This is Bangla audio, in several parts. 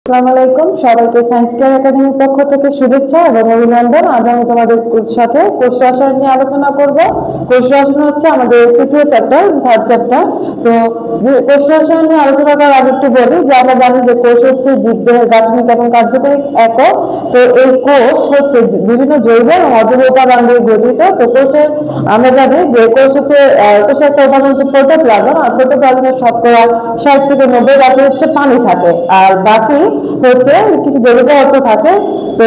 আসসালামু আলাইকুম, সবাইকে সায়েন্স কেয়ার একাডেমির পক্ষ থেকে শুভেচ্ছা এবং অভিনন্দন। আজ আমি তোমাদের সাথে কোষ রসায়ন নিয়ে আলোচনা করব। কোষ রসায়ন হচ্ছে আমাদের তৃতীয় চ্যাপ্টার, থার্ড চ্যাপ্টার। তো কোষ রসায়ন নিয়ে আলোচনা করার আগে একটু বলি যে আমরা জানি যে কোষ হচ্ছে জীবদেহের গাঠনিক এবং কার্যকরী একক। তো এই কোষ হচ্ছে বিভিন্ন জৈব এবং অজৈব উপাদান দিয়ে গঠিত। তো কোষের আমরা জানি যে কোষ হচ্ছে কোষের একটা উপাদান হচ্ছে প্রোটোপ্লাজম, আর প্রোটোপ্লাজমের শতকরা 60 থেকে 90% হচ্ছে পানি থাকে, আর বাকি হচ্ছে কিছু জৈব পদার্থ থাকে। তো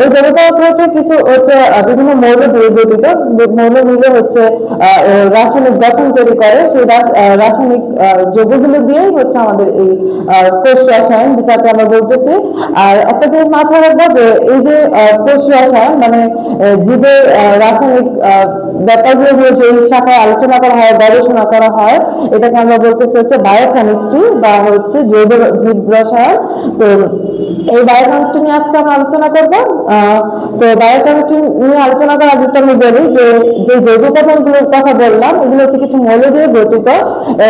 ওই জৈব পদার্থ হচ্ছে কিছু হচ্ছে বিভিন্ন মৌল দিয়ে গঠিত। মৌল মিলে হচ্ছে রাসায়নিক গঠন তৈরি করে। সেই রাসায়নিক যৌগগুলো দিয়েই হচ্ছে আমাদের এই কোষ রসায়ন, যেটাকে আমরা বলতেছি। আর একটা জিনিস মাথায় রাখবো যে এই যে কোষ রসায়ন মানে জীবের রাসায়নিক ব্যাপারগুলো নিয়ে যে শাখায় আলোচনা করা হয়, গবেষণা করা হয়, এটাকে আমরা বলতেছি হচ্ছে বায়োকেমিস্ট্রি বা হচ্ছে জৈব জীব রসায়ন। তো এই বায়োকেমিস্ট্রি নিয়ে আজকে আমরা আলোচনা করব। তো বায়োকেমিস্ট্রি নিয়ে আলোচনা করার আগে আমি বলি যে যে জৈব উপাদানগুলোর কথা বললাম এগুলো হচ্ছে কিছু মৌল দিয়ে গঠিত।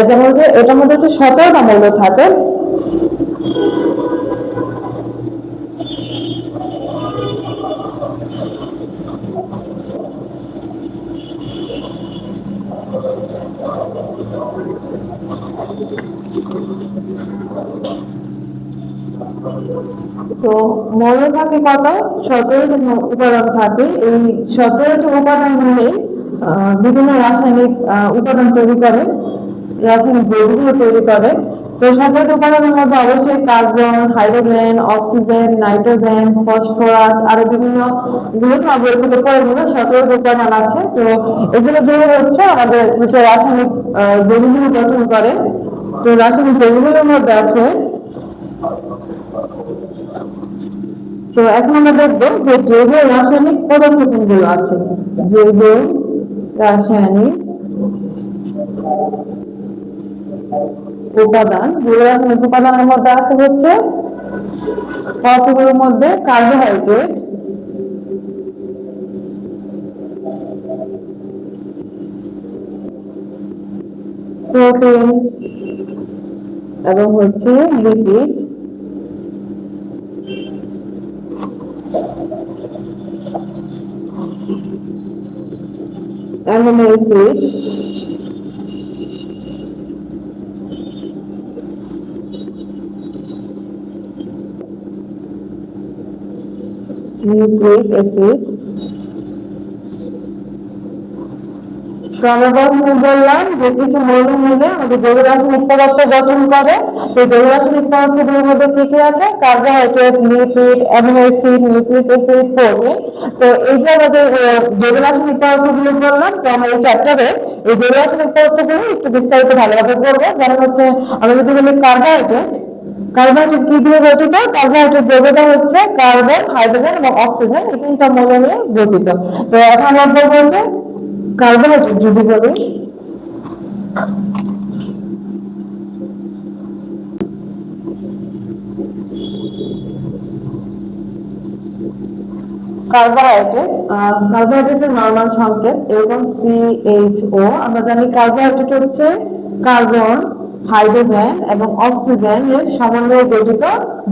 যেমন যে এটার মধ্যে হচ্ছে 17টা মৌল থাকে। তো মৌল থাকে কত? 17টি উপাদান থাকে। এই 17টি উপাদান মিলে বিভিন্ন রাসায়নিক উপাদান তৈরি করে, রাসায়নিক যৌগগুলো তৈরি করে। তো 17টি উপাদানের মধ্যে অবশ্যই carbon, hydrogen, oxygen, nitrogen, phosphorus আরো বিভিন্ন গুলো বইয়ের মধ্যে পড়ে গেলে 17টি উপাদান আছে। তো এগুলো দিয়ে হচ্ছে আমাদের হচ্ছে রাসায়নিক যৌগগুলো গঠন করে। তো রাসায়নিক যৌগগুলোর মধ্যে আছে, তো এখন আমরা দেখবো যে জৈব রাসায়নিক পদার্থ কোনগুলো আছে। জৈব রাসায়নিক উপাদান, জৈব রাসায়নিক উপাদানের মধ্যে আছে হচ্ছে পদার্থগুলোর মধ্যে কার্বোহাইড্রেট, প্রোটিন এবং হচ্ছে lipid, amino acid, nucleic acid. আমরা বললাম যে কিছু মৌল মিলে আমাদের জৈব রাসায়নিক পদার্থ গঠন করে। তো জৈব রাসায়নিক পদার্থগুলোর মধ্যে কি কি আছে? Carbohydrate, lipid, amino acid, nucleic acid, protein. তো এই যে আমাদের জৈব রাসায়নিক পদার্থগুলো বললাম, তো আমরা এই চ্যাপ্টারে এই জৈব রাসায়নিক পদার্থগুলো একটু বিস্তারিত ভালোভাবে করবো। যেমন হচ্ছে আমরা যদি বলি কার্বোহাইড্রেট, কার্বোহাইড্রেট কি দিয়ে গঠিত? কার্বোহাইড্রেট যৌগটা হচ্ছে কার্বন, হাইড্রোজেন এবং অক্সিজেন, এই তিনটা মৌল নিয়ে গঠিত। তো এখন আমরা বলবো যে কার্বোহাইড্রেট যদি বলি, কার্বোহাইড্রেট, কার্বোহাইড্রেটের নরমাল সংকেত এরকম CHO। আমরা জানি কার্বোহাইড্রেট হচ্ছে কার্বন, হাইড্রোজেন এবং অক্সিজেন এর সমন্বয়ে গঠিত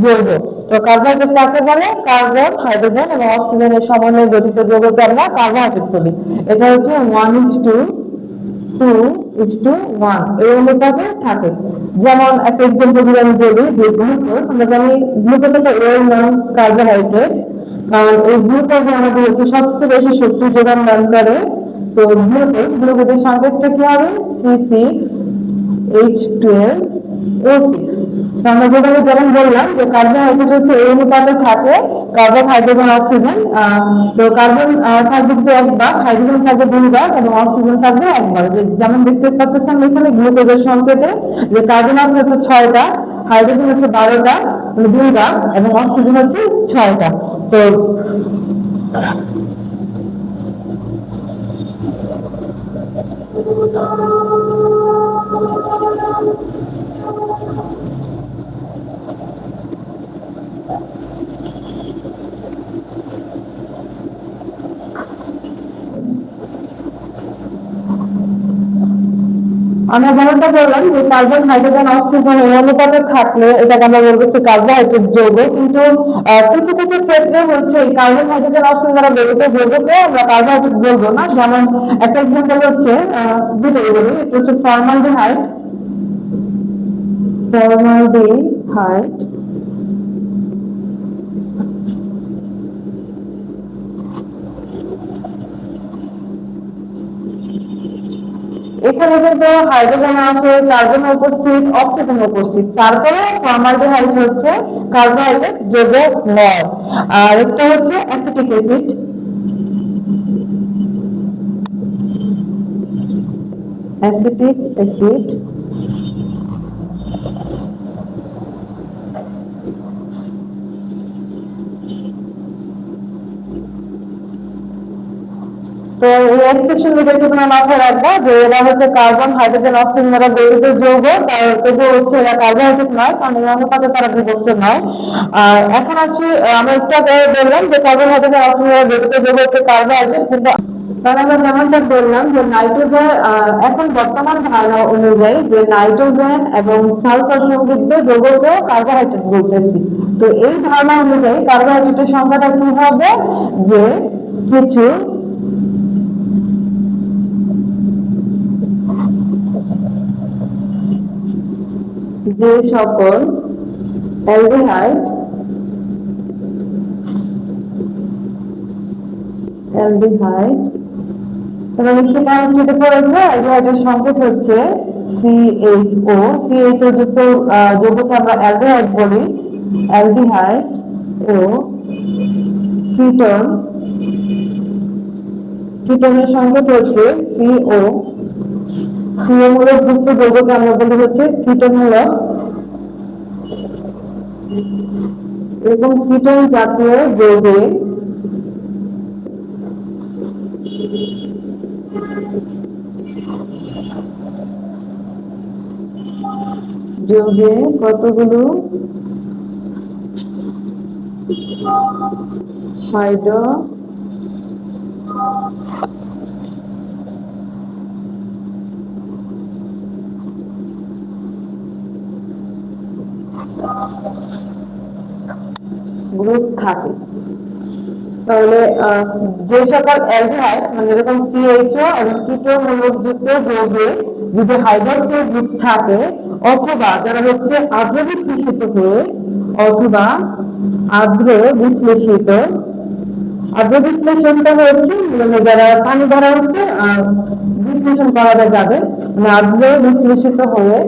যৌগ। তো কার্বোহাইড্রেট কাকে বলে? কার্বন, হাইড্রোজেন এবং অক্সিজেনের সমন্বয়ে গঠিত যৌগকে আমরা কার্বোহাইড্রেট বলি। এটা হচ্ছে 1:2:1 এই অনুপাতে থাকে। যেমন একটা এক্সাম্পল যদি আমি বলি যে গ্লুকোজ, আমরা জানি গ্লুকোজ একটা ওয়েল নন কার্বোহাইড্রেট, কারণ এই গ্লুকোজ আমাদের হচ্ছে সবচেয়ে বেশি শক্তি যোগান দান করে। তো গ্লুকোজের সংকেতটা কি হবে? C6H12O6। তো আমরা যেমন বললাম যে কার্বোহাইড্রেট হচ্ছে এই অনুপাতে থাকে, কার্বন, হাইড্রোজেন, অক্সিজেন। তো কার্বন থাকবে কিন্তু একবার, হাইড্রোজেন থাকবে দুইবার এবং অক্সিজেন থাকবে একবার। যেমন দেখতে পাচ্ছেন এখানে গ্লুকোজের সংকেতে যে কার্বন আছে হচ্ছে 6টা, হাইড্রোজেন হচ্ছে 12টা, মানে দুইবার, এবং অক্সিজেন হচ্ছে 6টা। তো আমরা যেমনটা বললাম যে কার্বন হাইড্রোজেন অক্সিজেন এই অনুপাতে থাকলে এটাকে আমরা বলবো যে কার্বোহাইড্রেট যৌগ, কিন্তু কিছু কিছু ক্ষেত্রে হচ্ছে এই কার্বন হাইড্রোজেন অক্সিজেন দ্বারা গঠিত যৌগকে আমরা কার্বোহাইড্রেট বলবো না। যেমন একটা এক্সাম্পল হচ্ছে দুটোই বলি, এটা হচ্ছে ফর্মালডিহাইড। ফর্মালডিহাইড এখানে কিন্তু হাইড্রোজেন আছে, কার্বন উপস্থিত, অক্সিজেন উপস্থিত, তারপরে ফর্মালডিহাইড হচ্ছে কার্বোহাইড্রেট যৌগ নয়। আর একটা হচ্ছে অ্যাসিটিক অ্যাসিড। অ্যাসিটিক অ্যাসিড তো এই এক্সেপশন যেটা তোমরা মাথায় রাখবা যে এরা হচ্ছে কার্বন হাইড্রোজেন অক্সিজেন দ্বারা গঠিত যৌগ, তবুও হচ্ছে এরা কার্বোহাইড্রেট নয়, কারণ এই অনুপাতে তারা বিভক্ত নয়। আর এখন আছে আমরা একটু আগে বললাম যে কার্বন হাইড্রোজেন অক্সিজেন দ্বারা গঠিত যৌগ হচ্ছে কার্বোহাইড্রেট, কিন্তু তাহলে আমরা যেমনটা বললাম যে নাইট্রোজেন এখন বর্তমান ধারণা অনুযায়ী যে নাইট্রোজেন এবং সালফার সমৃদ্ধ যৌগকেও কার্বোহাইড্রেট বলতেছি। তো এই ধারণা অনুযায়ী কার্বোহাইড্রেটের সংখ্যাটা কি হবে যে কিছু যে সকল অ্যালডিহাইড তোমরা নিশ্চয়ই কেমিস্ট্রিতে পড়েছো, অ্যালডিহাইডের সংকেত হচ্ছে CHO। CHO যুক্ত যৌগকে আমরা অ্যালডিহাইড বলি। অ্যালডিহাইড ও কিটোন, কিটোনের সংকেত হচ্ছে CO। CO মূলক যুক্ত যৌগকে আমরা বলি হচ্ছে কিটোন মূলক। এরকম কিটোন জাতীয় যৌগে কতগুলো হাইড্রো গ্রুপ থাকে। তাহলে যে সকল অ্যালডিহাইড মানে যেরকম CHO এবং কিটোন মূলক যুক্ত যৌগে যদি হাইড্রক্সিল গ্রুপ থাকে, অথবা যারা হচ্ছে আদ্র বিশ্লেষিত হয়ে অথবা আদ্র বিশ্লেষিত, আদ্র বিশ্লেষণটা হচ্ছে মানে যারা পানি দ্বারা হচ্ছে বিশ্লেষণ করা যাবে, মানে আদ্র বিশ্লেষিত হয়ে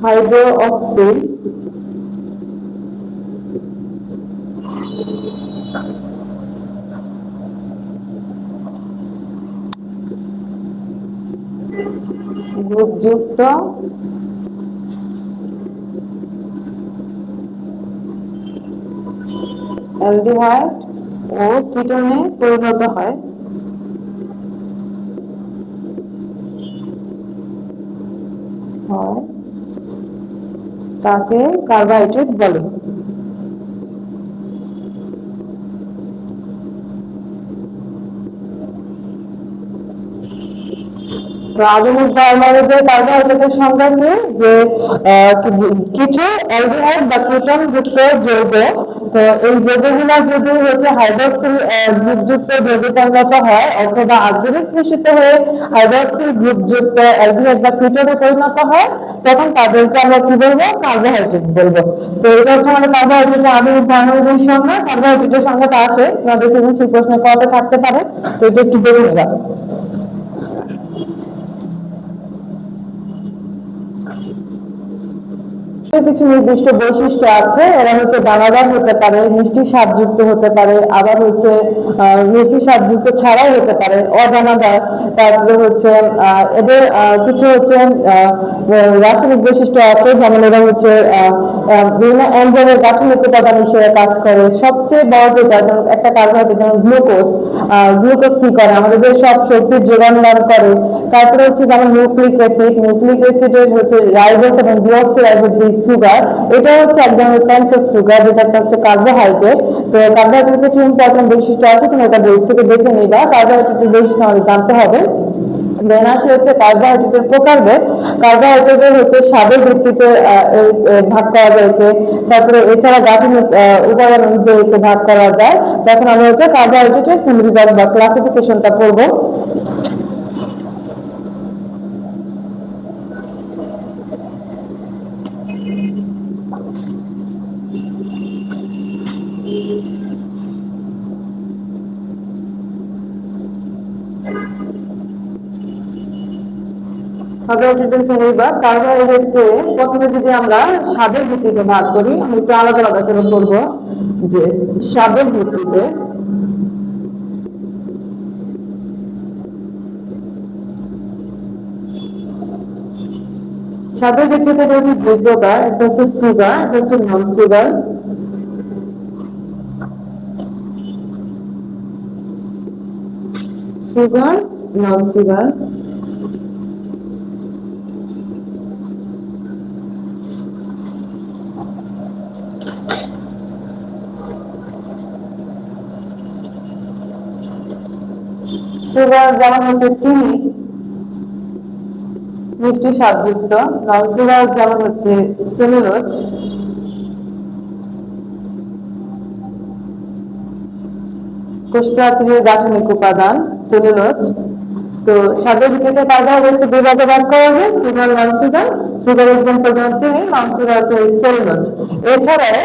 হাইড্রোক্সিল গ্রুপযুক্ত অ্যালডিহাইড ও কিটোনে পরিণত হয়, তাকে কার্বোহাইড্রেট বলে। আধুনিক ধারণাতে কার্বোহাইড্রেটের সংজ্ঞা কি যে কিছু অ্যালডিহাইড বা কিটোন যুক্ত যৌগ, তো এই যৌগগুলো যদি হচ্ছে হাইড্রক্সিল গ্রুপযুক্ত যৌগে পরিণত হয় অথবা আদ্রবিশ্লেষিত হয়ে হাইড্রক্সিল গ্রুপযুক্ত অ্যালডিহাইড বা কিটোনে পরিণত হয়, তখন তাদেরকে আমরা কি বলবো? কার্বোহাইড্রেট বলবো। তো এটা হচ্ছে আমাদের কার্বোহাইড্রেটের আধুনিক ধারণার সংজ্ঞা। কার্বোহাইড্রেটের সংজ্ঞাটা আছে, তোমাদের সেই প্রশ্ন কবে থাকতে পারে, তো এটা একটু দেখে নেবা। কিছু নির্দিষ্ট বৈশিষ্ট্য আছে, এরা হচ্ছে দানাদার হতে পারে, মিষ্টি স্বাদযুক্ত হতে পারে, আবার হচ্ছে মিষ্টি স্বাদযুক্ত ছাড়াই হতে পারে, অদানাদার। তারপরে হচ্ছে এদের কিছু হচ্ছে রাসায়নিক বৈশিষ্ট্য আছে, যেমন এরা হচ্ছে বিভিন্ন এনজাইমের গাঠনিক উপাদান হিসেবে কাজ করে। সবচেয়ে বড় যেটা একটা কার্বোহাইড্রেট যেমন গ্লুকোজ, গ্লুকোজ কি করে, আমাদের যে সব শক্তির যোগান দান করে। তারপরে হচ্ছে যেমন নিউক্লিক অ্যাসিডের হচ্ছে রাইবোজ এবং ডিঅক্সিরাইবোজ যে সুগার, এটা হচ্ছে এক ধরনের প্যান্টোজ সুগার, যেটা একটা হচ্ছে কার্বোহাইড্রেট। তো কার্বোহাইড্রেট কিছু ইম্পর্টেন্ট বৈশিষ্ট্য আছে, তুমি এটা বই থেকে দেখে নিবা। কার্বোহাইড্রেটের বৈশিষ্ট্য আমাদের জানতে হবে। দেন আছে হচ্ছে কার্বোহাইড্রেটের প্রকারভেদ। কার্বোহাইড্রেটের হচ্ছে স্বাদের ভিত্তিতে ভাগ করা যাইছে। তারপরে এছাড়া গাঠনিক উপাদান অনুযায়ী ভাগ করা যায়। তখন আমরা হচ্ছে কার্বোহাইড্রেটের শ্রেণীবিভাগ বা ক্লাসিফিকেশনটা পড়বো। কার্বোহাইড্রেটের শ্রেণীবিভাগ। কার্বোহাইড্রেটকে প্রথমে যদি আমরা স্বাদের ভিত্তিতে ভাগ করি, আমি একটু আলাদা আলাদা করে করবো। যে স্বাদের ভিত্তিতে স্বাদের ভিত্তিতে রয়েছে দুই প্রকার, একটা হচ্ছে সুগার, একটা হচ্ছে নন সুগার। সুগার, নন সুগার। সুগার যেমন হচ্ছে চিনি, মিষ্টি স্বাদযুক্ত। নন সুগার যেমন হচ্ছে সেলুলোজ, কোষ্ঠপ্রাচীরের গাঠনিক উপাদান সেলুলোজ। তো স্বাদের ভিত্তিতে কার্বোহাইড্রেটকে দুই ভাগে ভাগ করা যায়, সুগার, নন সুগার। সুগার এক্সাম্পল যেমন চিনি, নন সুগার হচ্ছে সেলুলোজ। এছাড়াও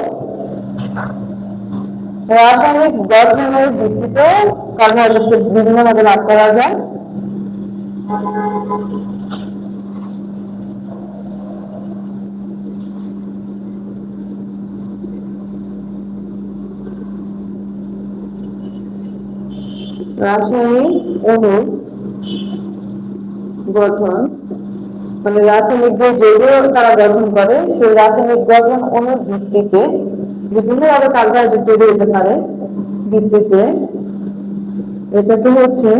রাসায়নিক গঠনের ভিত্তিতে কার্বোহাইড্রেটকে বিভিন্ন ভাগে ভাগ করা যায়। রাসায়নিক অণু গঠন, মানে রাসায়নিক যে যৌগ তারা গঠন করে, সেই রাসায়নিক গঠন অণুর ভিত্তিতে বিভিন্নভাবে কার্বোহাইড্রেট তৈরি হতে পারে। ভিত্তিতে এটাকে হচ্ছে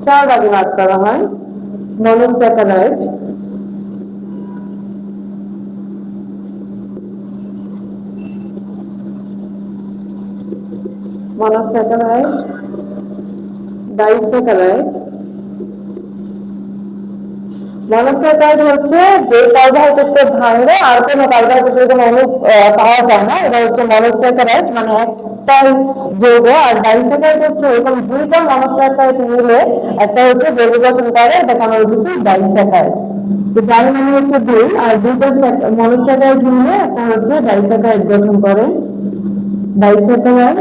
4 ভাগে ভাগ করা হয়। Monosaccharide, disaccharide. মনোস্যাকারাইড হচ্ছে যে কার্বোহাইড্রেটকে ভাঙলে আর কোনো কার্বোহাইড্রেটের কোনো অণু পাওয়া যায় না, এটা হচ্ছে মনোস্যাকারাইড, মানে একটাই যৌগ। আর ডাইস্যাকারাইড হচ্ছে এরকম দুইটা মনোস্যাকারাইড মিলে একটা হচ্ছে যৌগ গঠন করে, এটাকে আমরা বলছি ডাইস্যাকারাইড। তো ডাই মানে হচ্ছে দুই, আর দুইটা মনোস্যাকারাইড মিলে একটা হচ্ছে ডাইস্যাকারাইড গঠন করে, ডাইস্যাকারাইড।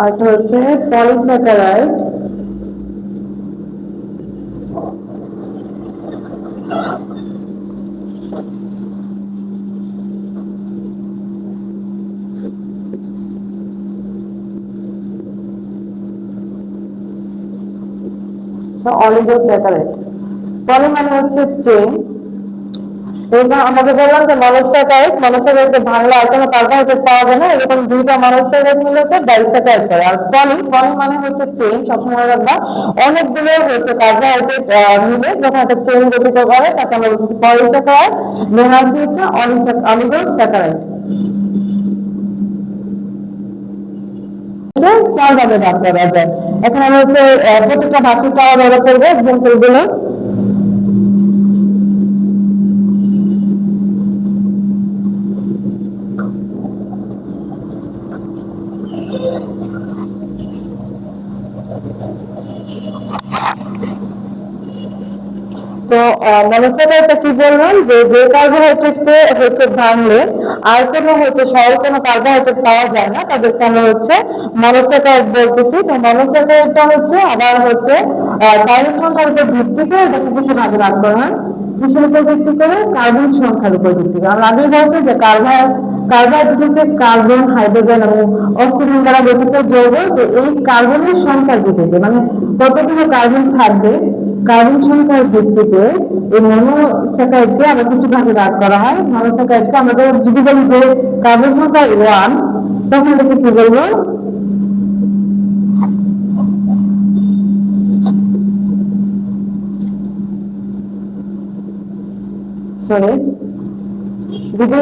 আর হচ্ছে পলিস্যাকারাইড। অলিগোস্যাকারাইড। পলি মানে হচ্ছে চেইন। আমাদের বললাম যে মনোস্যাকারাইড ভাঙলে আর কোনো কার্বোহাইড্রেট পাওয়া যায় না, এরকম দুইটা মনোস্যাকারাইড মিলে ডাইস্যাকারাইড করে। আর পলি মানে হচ্ছে চেইন, সবসময় রাখবা। অনেকগুলো হচ্ছে কার্বোহাইড্রেট মিলে যখন একটা চেইন গঠিত করে তাকে আমরা বলছি পলিস্যাকারাইড। মেন হচ্ছে অলিগোস্যাকারাইড। 4 ভাগে ভাগ করা যায়। এখন আমরা হচ্ছে প্রত্যেকটা ভাগটা আলাদা করবো এক্সাম্পল গুলো। তো মনোস্যাকারাইডটা কি বললাম, যে কার্বোহাইড্রেটকে হচ্ছে ভাঙলে আর কোনো হচ্ছে সহজ কোনো কার্বোহাইড্রেট পাওয়া যায় না, তাদেরকে আমরা হচ্ছে মনোস্যাকারাইড বলতেছি। তো মনোস্যাকারাইডটা হচ্ছে আবার হচ্ছে কার্বন সংখ্যার উপর ভিত্তি করে এটাকে কিছু ভাগে ভাগ করা হয়। কিসের উপর ভিত্তি করে? কার্বন সংখ্যার উপর ভিত্তি করে। আমরা আগে বলছি যে কার্বোহাইড্রেট হচ্ছে কার্বন, হাইড্রোজেন এবং অক্সিজেন দ্বারা গঠিত যৌগ। তো এই কার্বনের সংখ্যার ভিত্তিতে, মানে কতগুলো কার্বন থাকবে কার্বন সংখ্যার ভিত্তিতে এই মনোস্যাকারাইডকে আবার কিছু ভাগে ভাগ করা হয়। মনোস্যাকারাইডকে আমরা যদি বলি যে কার্বন সংখ্যা 1, তখন এটাকে কি বলবো? সরি, যদি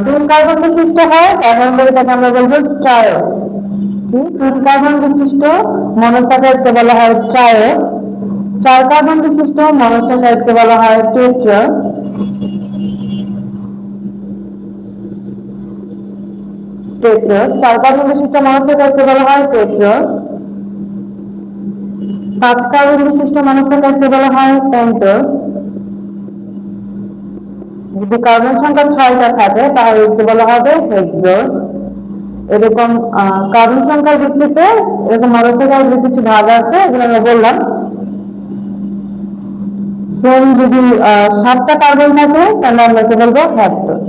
2 কার্বন বিশিষ্ট হয় তাহলে এটাকে আমরা বলবো ট্রায়োস। 3 কার্বন বিশিষ্ট মনোস্যাকারাইডকে বলা হয় ট্রায়োস। 4 কার্বন বিশিষ্ট মনোস্যাকারাইডকে বলা হয় টেট্রাস। টেট্রাস 4 কার্বন বিশিষ্ট মনোস্যাকারাইডকে বলা হয় টেট্রাস। 5 কার্বন বিশিষ্ট মনোস্যাকারাইডকে বলা হয় পেন্টোস। যদি কার্বন সংখ্যা 6টা থাকে তাহলে একে বলা হবে হেক্সোস। এরকম কার্বন সংখ্যার ভিত্তিতে এরকম মনোস্যাকারাইডের কিছু ভাগ আছে, এগুলো আমরা বললাম। সেম যদি 7টা কার্বন থাকে তাহলে আমরা একে বলবো হ্যাপ্টোস।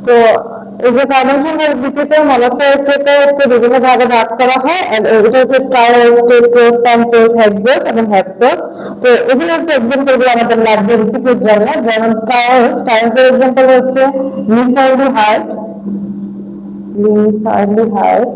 তো এই যে কার্বন সংখ্যার ভিত্তিতে মনোস্যাকারাইডকে বিভিন্ন ভাগে ভাগ করা হয়। এটা হচ্ছে ট্রায়োস, টেট্রাস, পেন্টোস, হেক্সোস এবং হ্যাপ্টোস। তো এগুলো হচ্ছে এক্সাম্পল গুলো আমাদের লাগবে রেসিপির জন্য। যেমন ট্রায়োসের এক্সাম্পল হচ্ছে মিথাইলডিহাইড, মিথাইলডিহাইড।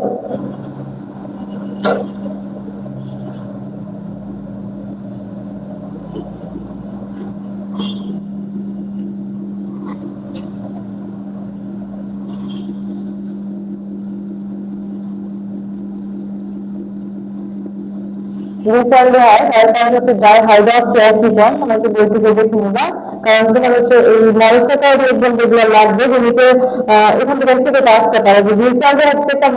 মিথাইলডিহাইড আর তার হচ্ছে ডাইহাইড্রক্সি অ্যাসিটন। আমাকে বলতে দেখে নিবা, কারণ তোমার হচ্ছে এই মনোস্যাকারাইডের এক্সাম্পল যেগুলো লাগবে যে নিচে এখান থেকে থেকে আসতে পারে। যে মিথাইলডিহাইড একটা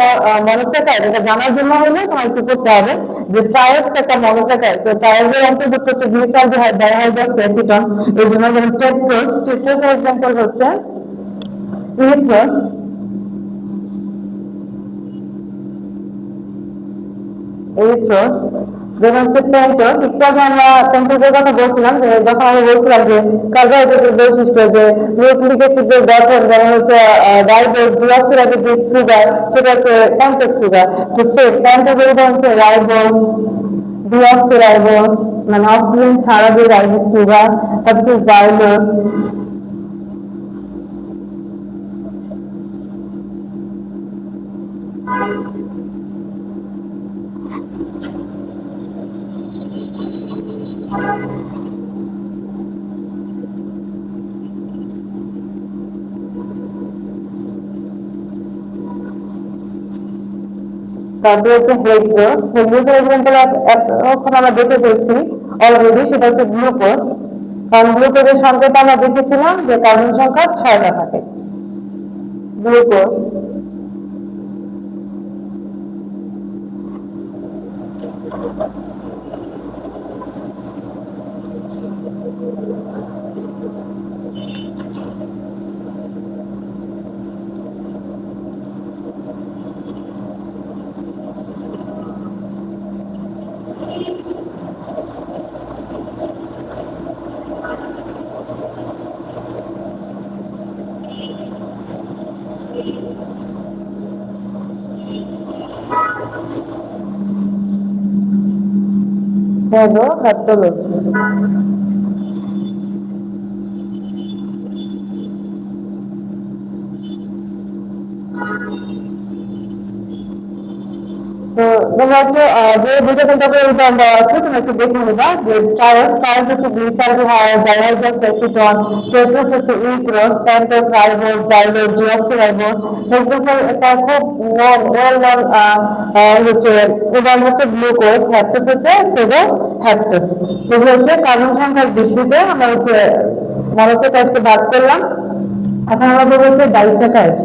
মনোস্যাকারাইড, এটা জানার জন্য হলে তোমার কি করতে হবে যে ট্রায়োস একটা মনোস্যাকারাইড। তো ট্রায়োসের অন্তর্ভুক্ত হচ্ছে মিথাইলডিহাইড, ডাইহাইড্রক্সি অ্যাসিটন। এই জন্য যেমন টেট্রাসের এক্সাম্পল হচ্ছে ইরিথ্রাস, ইরিথ্রাস। যেমন হচ্ছে পেন্টোস। একটু আগে আমরা পেন্টোসের কথা বলছিলাম, যে যখন আমরা বলছিলাম যে কার্বোহাইড্রেটের বৈশিষ্ট্য যে নিউক্লিক অ্যাসিডের গঠন, যেমন হচ্ছে রাইবোজ, ডিঅক্সিরাইবোজ যে সুগার, সেটা হচ্ছে পেন্টোস সুগার। তো সে পেন্টোসের উদাহরণ হচ্ছে রাইবোজ, ডিঅক্সিরাইবোজ, মানে অক্সিজেন ছাড়া যে রাইবোজ সুগার, তারপর জাইলোজ। তারপরে হচ্ছে হেক্সোস। হেক্সোসের এক্সাম্পল এখন আমরা দেখে ফেলছি অলরেডি, সেটা হচ্ছে গ্লুকোজ। কারণ গ্লুকোজের সংখ্যাটা আমরা দেখেছিলাম যে কার্বন সংখ্যা 6টা থাকে। গ্লুকোজ। কার্বোহাইড্রোলজি। তো তোমরা হচ্ছে যে দুটো কিন্তু উদাহরণ দেওয়া আছে, তোমরা একটু দেখে নিবা যে ট্রায়োস হচ্ছে গ্লিসারডিহাইড, ডাইহাইড্রক্সি অ্যাসিটন, টেট্রাস হচ্ছে ইরিথ্রাস, পেন্টোস রাইবোজ, জাইলোজ, ডিঅক্সিরাইবোজ। হেক্সোসের একটা খুব ওয়েল নন হচ্ছে উদাহরণ হচ্ছে গ্লুকোজ। হ্যাপ্টোস হচ্ছে সেভো হ্যাপ্টোস। এগুলো হচ্ছে কার্বন সংখ্যার ভিত্তিতে আমরা হচ্ছে মনোস্যাকারাইডকে ভাগ করলাম। এখন আমরা বলবো হচ্ছে ডাইস্যাকারাইড।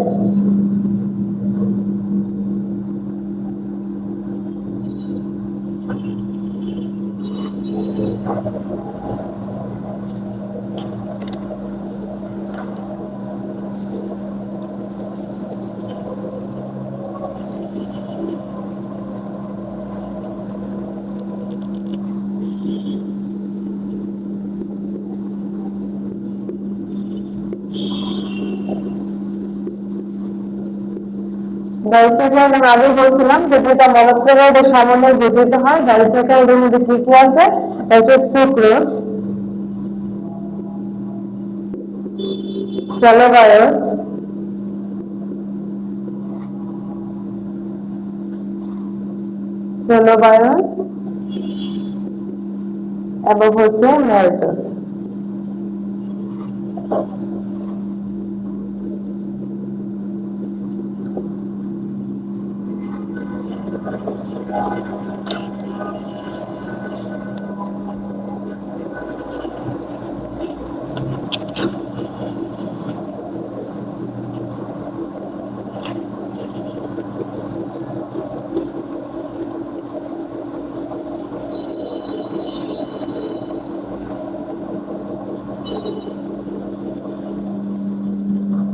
ডাইস্যাকারাইড আমি আগে বলছিলাম যে যেটা মনোস্যাকারাইডের সমন্বয়ে গঠিত হয়। ডাইস্যাকারাইডের মধ্যে কি কি আছে? এটা হচ্ছে সুক্রোজ, সেলোবায়োজ, সেলোবায়োজ এবং হচ্ছে ম্যালটোজ।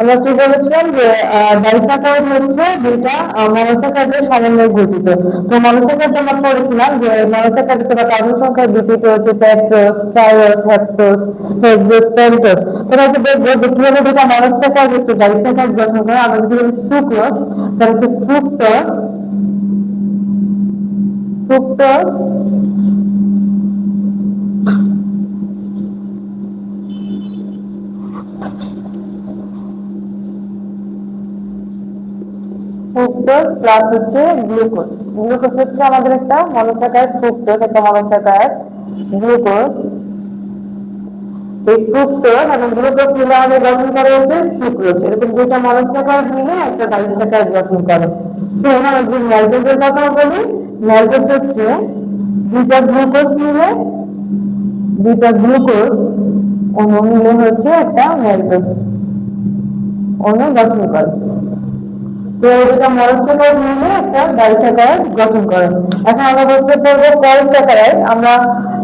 আমরা কি বলেছিলাম যে ডাইস্যাকারাইড হচ্ছে দুইটা মনোস্যাকারাইডের সমন্বয়ে গঠিত। তো মনোস্যাকারাইড আমরা পড়েছিলাম যে মনোস্যাকারাইড বা কার্বন সংখ্যার ভিত্তিতে হচ্ছে পেন্টোজ, থাইওজ, হেক্টোজ, হেক্সোজ, পেন্টোজ। তোমরা হচ্ছে দেখবে যে কিভাবে দুটা মনোস্যাকারাইড হচ্ছে ডাইস্যাকারাইড গঠন করে। আমরা যদি বলি সুক্রোজ, তাহলে হচ্ছে ফ্রুক্টোজ, ফ্রুক্টোজ, ফ্রুক্টোজ প্লাস হচ্ছে গ্লুকোজ। গ্লুকোজ হচ্ছে আমাদের একটা মনোস্যাকারাইড, ফ্রুক্টোজ একটা মনোস্যাকারাইড, গ্লুকোজ। এই ফ্রুক্টোজ এবং গ্লুকোজ মিলে আমাদের গঠন করে হচ্ছে সুক্রোজ। এরকম দুইটা মনোস্যাকারাইড মিলে একটা ডাইস্যাকারাইড গঠন করে। সো আমরা যদি ম্যালটোজের কথা বলি, ম্যালটোজ হচ্ছে দুইটা গ্লুকোজ মিলে, দুইটা গ্লুকোজ অণু মিলে হচ্ছে একটা ম্যালটোজ অণু গঠন করে। তো এটা মনোস্যাকারাইড মিলে একটা ডাইস্যাকারাইড গঠন করে। এখন আমরা বলতে পারবো পলিস্যাকারাইড। আমরা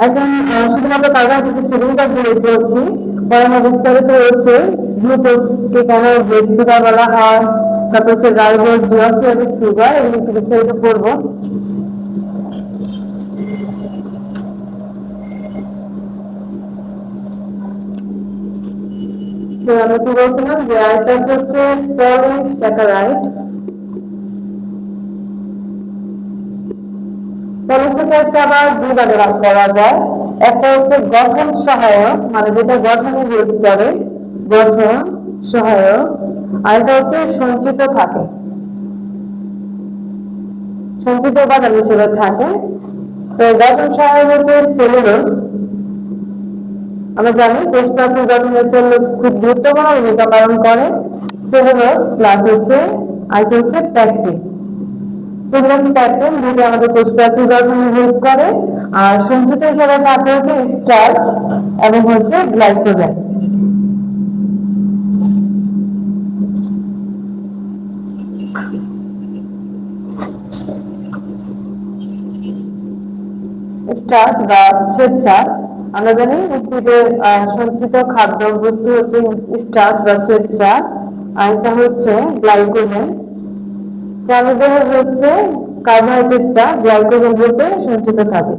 এখন শুধুমাত্র কার্বোহাইড্রেট সেগুলোটা দিয়ে পড়ছি। পরে আমরা বিস্তারিত রয়েছে গ্লুকোজকে কেন ব্রেড সুগার বলা হয়, তারপর হচ্ছে রাইবোজ, ডিঅক্সিরাইবোজ সুগার, এগুলো একটু বিস্তারিত পড়বো। তো আমি কি বলছিলাম যে আরেকটা হচ্ছে পলিস্যাকারাইড। পলিস্যাকারাইডকে আবার দুই ভাগে ভাগ করা যায়। একটা হচ্ছে গঠন সহায়ক, মানে যেটা গঠনে হেল্প করে, গঠন সহায়ক। আর এটা হচ্ছে সঞ্চিত থাকে, সঞ্চিত উপাদান হিসেবে থাকে। তো গঠন সহায়ক হচ্ছে সেলুলোজ। আমরা জানি কোষ প্রাচীর গঠনে সেলুলোজ খুব গুরুত্বপূর্ণ ভূমিকা পালন করে। সেলুলোজ প্লাস হচ্ছে আরেকটা হচ্ছে প্যাকটিন। সেলুলোজ প্যাকটিন দুটো আমাদের কোষ প্রাচীর গঠনে হেল্প করে। আর সঞ্চিত হিসেবে থাকে হচ্ছে স্টার্চ এবং হচ্ছে গ্লাইকোজেন। স্টার্চ বা শ্বেতসার, আমরা জানি উদ্ভিদের সঞ্চিত খাদ্য বস্তু হচ্ছে স্টার্চ বা শ্বেতসার, আর এটা হচ্ছে গ্লাইকোজেন। প্রাণীদেহের হচ্ছে কার্বোহাইড্রেটটা গ্লাইকোজেন রূপে সঞ্চিত থাকে।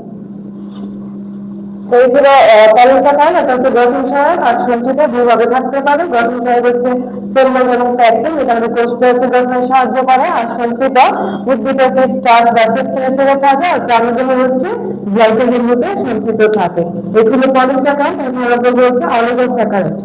তো এই ছিল পলিস্যাকারাইড। এটা হচ্ছে গঠন সহায়ক আর সঞ্চিত দুইভাবে থাকতে পারে। গঠন সহায়ক হচ্ছে সেলুলোজ এবং প্যাকটিন, যেটা আমাদের কোষ প্রাচীর গঠনে সাহায্য করে। আর সঞ্চিত উদ্ভিদ হচ্ছে স্টার্চ বা শ্বেতসার হিসেবে থাকে। আর প্রাণীদেহ হচ্ছে গ্লাইকোজেন রূপে সঞ্চিত থাকে। এই ছিল পলিস্যাকারাইড। এখন আমরা বলবো হচ্ছে অলিগোস্যাকারাইড।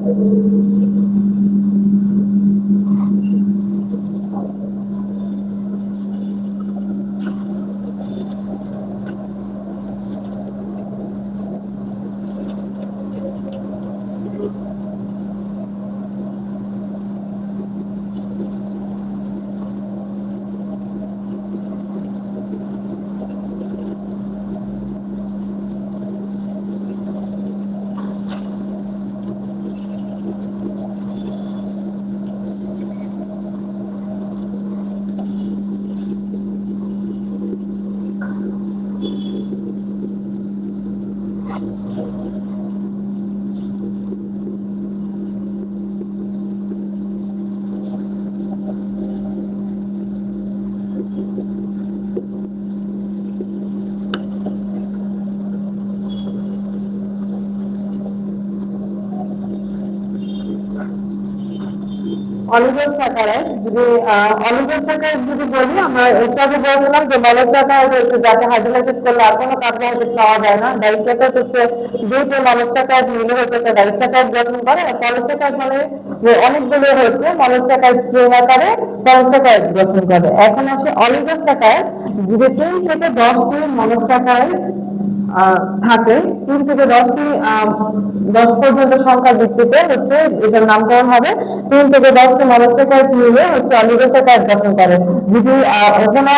অলিগোস্যাকারাইড যদি অলিগোস্যাকারাইড যদি বলি, আমরা একটু আগে বলছিলাম যে মনোস্যাকারাইড হচ্ছে যাতে হাইড্রোলাইসিস করলে আর কোনো কার্বোহাইড্রেট পাওয়া যায় না। ডাইস্যাকারাইড হচ্ছে দুইটি মনোস্যাকারাইড মিলে হচ্ছে একটা ডাইস্যাকারাইড গঠন করে। আর পলিস্যাকারাইড মানে যে অনেকগুলো হচ্ছে মনোস্যাকারাইড চেইন আকারে পলিস্যাকারাইড গঠন করে। এখন আসে অলিগোস্যাকারাইড, যদি 3 থেকে 10টি মনোস্যাকারাইড থাকে, 3 থেকে 10টি 10 পর্যন্ত সংখ্যার ভিত্তিতে হচ্ছে এটার নামকরণ হবে। 3 থেকে 10টি মনোস্যাকারাইড মিলে হচ্ছে অলিগোস্যাকারাইড গঠন করে। যদি কোনো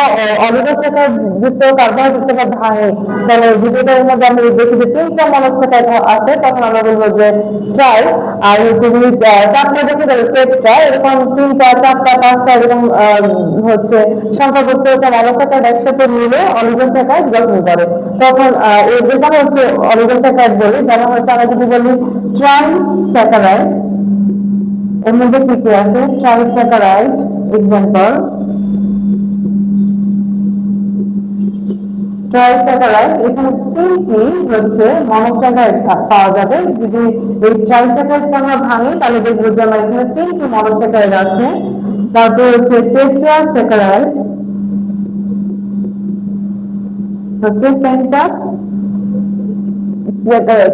অলিগোস্যাকারাইড যুক্ত কার্বোহাইড্রেট বা ভাঙে, তাহলে যদি এটার মধ্যে আমরা দেখি যে 3টা মনোস্যাকারাইড আছে, তখন আমরা বলবো যে ট্রাই। আর হচ্ছে যদি 4টা দেখি তাহলে টেট্রা। এরকম 3টা 4টা 5টা এরকম হচ্ছে সংখ্যাযুক্ত মনোস্যাকারাইড একসাথে মিলে অলিগোস্যাকারাইড গঠন করে। তখন যেখানে হচ্ছে অলিগোস্যাকারাইড বলি, যেমন হচ্ছে আমরা যদি বলি ট্রাইস্যাকারাইড, এর মধ্যে কি কি আছে? ট্রাইস্যাকারাইড এক্সাম্পল, ট্রাইস্যাকারাইড এখানে 3টি হচ্ছে মনোস্যাকারাইড পাওয়া যাবে। যদি এই ট্রাইস্যাকারাইডকে আমরা ভাঙি তাহলে দেখবো যে আমার এখানে 3টি মনোস্যাকারাইড আছে। তারপর হচ্ছে টেট্রাস্যাকারাইড, হচ্ছে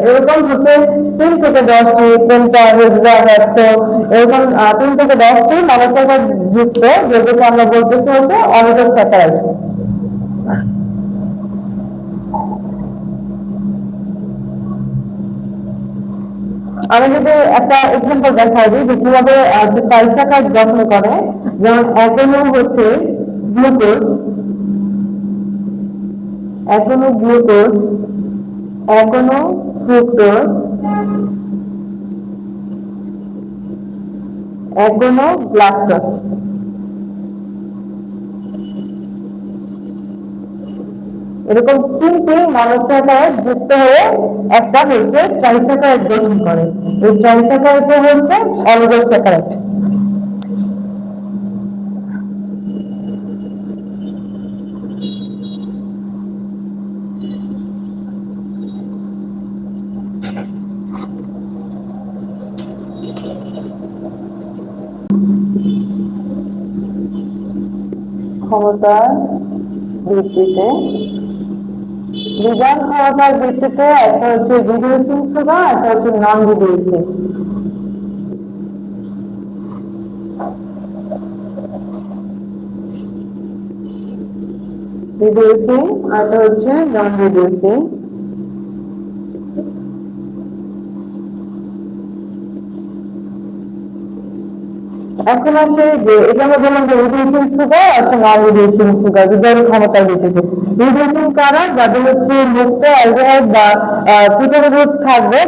এরকম হচ্ছে 3 থেকে 10টি পেন্টা হেক্সা হেক্টো এরকম 3 থেকে 10টি মনোস্যাকারাইড যুক্ত, যেগুলোকে আমরা বলতেছি হচ্ছে অলিগোস্যাকারাইড। আমি যদি একটা এক্সাম্পল দেখাই দিই যে কিভাবে ট্রাইস্যাকারাইড গঠন করে, যেমন এখনো হচ্ছে গ্লুকোজ, এখনো গ্লুকোজ, এখনো ফ্রুক্টোজ, এখনো গ্লাকটোজ। এরকম 3টি মনোস্যাকারাইড যুক্ত হয়ে একটা হচ্ছে ট্রাইস্যাকারাইড গঠন করে। এই ট্রাইস্যাকারাইড হচ্ছে অলিগোস্যাকারাইড। ক্ষমতার ভিত্তিতে, বিজান ক্ষমতার ভিত্তিতে একটা হচ্ছে রিডিউসিং সুগার, একটা হচ্ছে নন রিডিউসিং। রিডিউসিং আর একটা হচ্ছে নন রিডিউসিং। এখন আসে যে এটা আমরা বললাম যে রিডিউসিং সুগার আছে নন রিডিউসিং সুগার, বিজান ক্ষমতার ভিত্তিতে। রিডিউসিং কারা? যাদের হচ্ছে মুক্ত অ্যালডিহাইড বা কিটোন গ্রুপ থাকবে,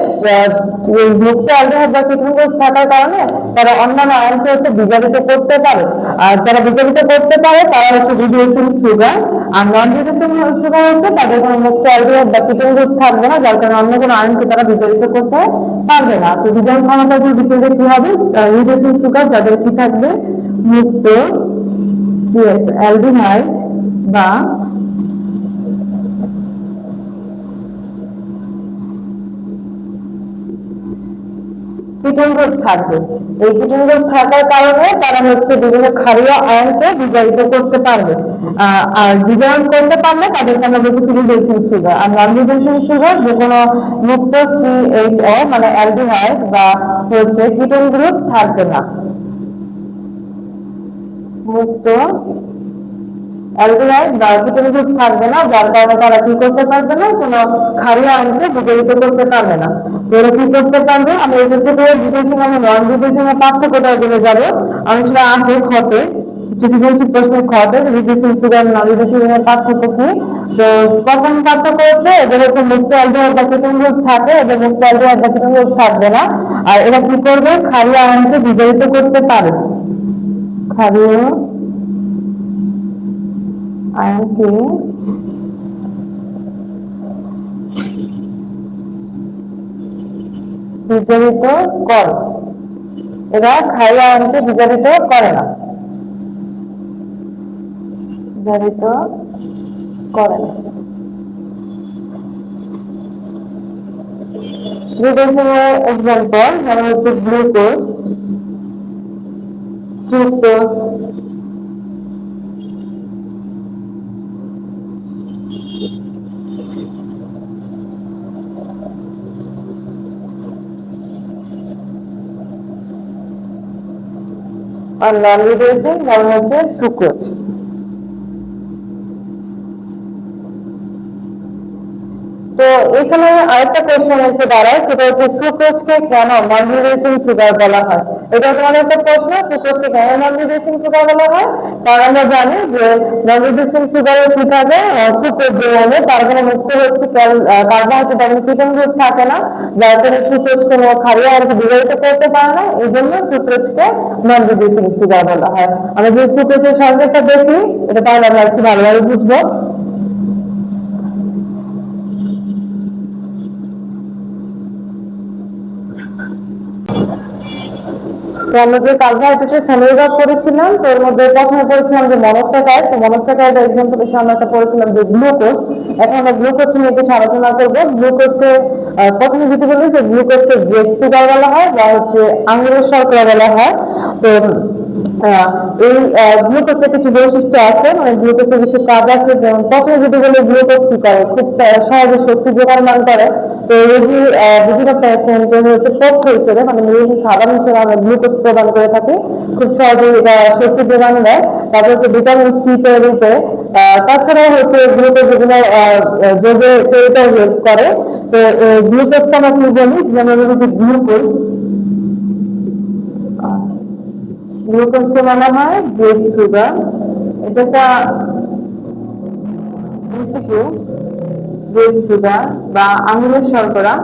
মুক্ত অ্যালডিহাইড বা কিটোন গ্রুপ থাকার কারণে তারা অন্যান্য আয়নকে হচ্ছে বিজারিত করতে পারে। আর যারা বিজারিত করতে পারে তারা হচ্ছে রিডিউসিং সুগার। আর নন রিডিউসিং সুগার হচ্ছে তাদের কোনো মুক্ত অ্যালডিহাইড বা কিটোন গ্রুপ থাকবে না, যার কারণে অন্য কোনো আয়নকে তারা বিজারিত করতে পারবে না। তো বিজারণ ক্ষমতার ভিত্তিতে কি হবে? রিডিউসিং সুগার যাদের কি থাকবে? মুক্ত অ্যালডিহাইড বা কিটোন গ্রুপ থাকবে। এই কিটোন গ্রুপ থাকার কারণে তারা হচ্ছে বিভিন্ন ক্ষারীয় আয়নকে বিজারিত করতে পারবে। আর বিজারণ করতে পারলে তাদেরকে আমরা বলছি রিডিউসিং সুগার। আর নন রিডিউসিং সুগার যে কোনো মুক্ত CHO মানে অ্যালডিহাইড বা হচ্ছে কিটোন গ্রুপ থাকবে না, মুক্ত অ্যালডিহাইড বা কিটোন গ্রুপ থাকবে না, যার কারণে তারা কি করতে পারবে না? কোনো ক্ষারীয় আয়নকে বিজারিত করতে পারবে না। এরা কি করতে পারবে? আমরা এদের থেকে রিডিউসিং এবং নন রিডিউসিং এর পার্থক্যটা জেনে যাবো। আমি সেটা আসে খতে সৃজনশীল প্রশ্নের খতে রিডিউসিং সুগার নন রিডিউসিং এর পার্থক্য কি। তো প্রথম পার্থক্য হচ্ছে এদের হচ্ছে মুক্ত অ্যালডিহাইড বা কিটোন গ্রুপ থাকে, এদের মুক্ত অ্যালডিহাইড বা কিটোন গ্রুপ থাকবে না। আর এরা কি করবে? ক্ষারীয় আয়নকে বিজারিত করতে পারে, ক্ষারীয় আয়নকে বিজারিত করে। এরা ক্ষারীয় আয়নকে বিজারিত করে না। জারিত করেন। গ্লুকোজের এক্সাম্পল যেমন হচ্ছে গ্লুকোজ, ফ্রুক্টোজ, আর নন রিডিউসিং যেমন হচ্ছে সুক্রোজ। তো এখানে আরেকটা কোশ্চেন এসে দাঁড়ায়, সেটা হচ্ছে সুক্রোজকে কেন নন রিডিউসিং সুগার বলা হয়। এটা তোমাদের একটা প্রশ্ন, সুক্রোজকে কেন নন রিডিউসিং সুগার বলা হয়। কারণ আমরা জানি যে নন রিডিউসিং সুগারে কি থাকে, সুক্রোজ যে তার কোনো মুক্ত হচ্ছে কার্বোহাইড্রেট এবং কিটোন গ্রুপ থাকে না, যার ফলে সুক্রোজ কোনো ক্ষারীয় অংশ বিবাহিত করতে পারে না, এই জন্য সুক্রোজকে নন রিডিউসিং সুগার বলা হয়। আমরা যদি সুক্রোজের সংজ্ঞাটা দেখি, এটা তাহলে আমরা একটু ভালোভাবে বুঝবো। আমরা যে কার্বোহাইড্রেটের শ্রেণীবিভাগ করেছিলাম, তো এর মধ্যে প্রথমে পড়েছিলাম যে মনোস্যাকারাইড। তো মনোস্যাকারাইড এক্সাম্পল হিসেবে আমরা পড়েছিলাম যে গ্লুকোজ। এখন আমরা গ্লুকোজ নিয়ে কিছু আলোচনা করবো। গ্লুকোজকে প্রথমে যেটি বলি যে গ্লুকোজকে গ্রেড সুগার বলা হয় বা হচ্ছে আঙুরের শর্করা বলা হয়। তো এই গ্লুকোজের কিছু বৈশিষ্ট্য আছে, মানে গ্লুকোজের কিছু কাজ আছে। যেমন প্রথমে যদি বলি গ্লুকোজ কি করে, খুব সহজে শক্তি যোগান করে। তো রোগী বিভিন্ন পেশেন্টের হচ্ছে পক্ষ হিসেবে, মানে রোগী খাবার হিসেবে আমরা গ্লুকোজ প্রদান করে থাকি, খুব সহজে এটা শক্তি যোগান দেয়। তারপর হচ্ছে ভিটামিন সি তৈরিতে, তাছাড়াও হচ্ছে গ্লুকোজ বিভিন্ন যোগে তৈরিতে হেল্প করে। তো গ্লুকোজটা আমরা কি বলি, যেমন গ্লুকোজ, গ্লুকোজকে বলা হয় ব্রেড সুগার। এটা একটা ব্রেড সুগার বা আঙুরের শর্করা।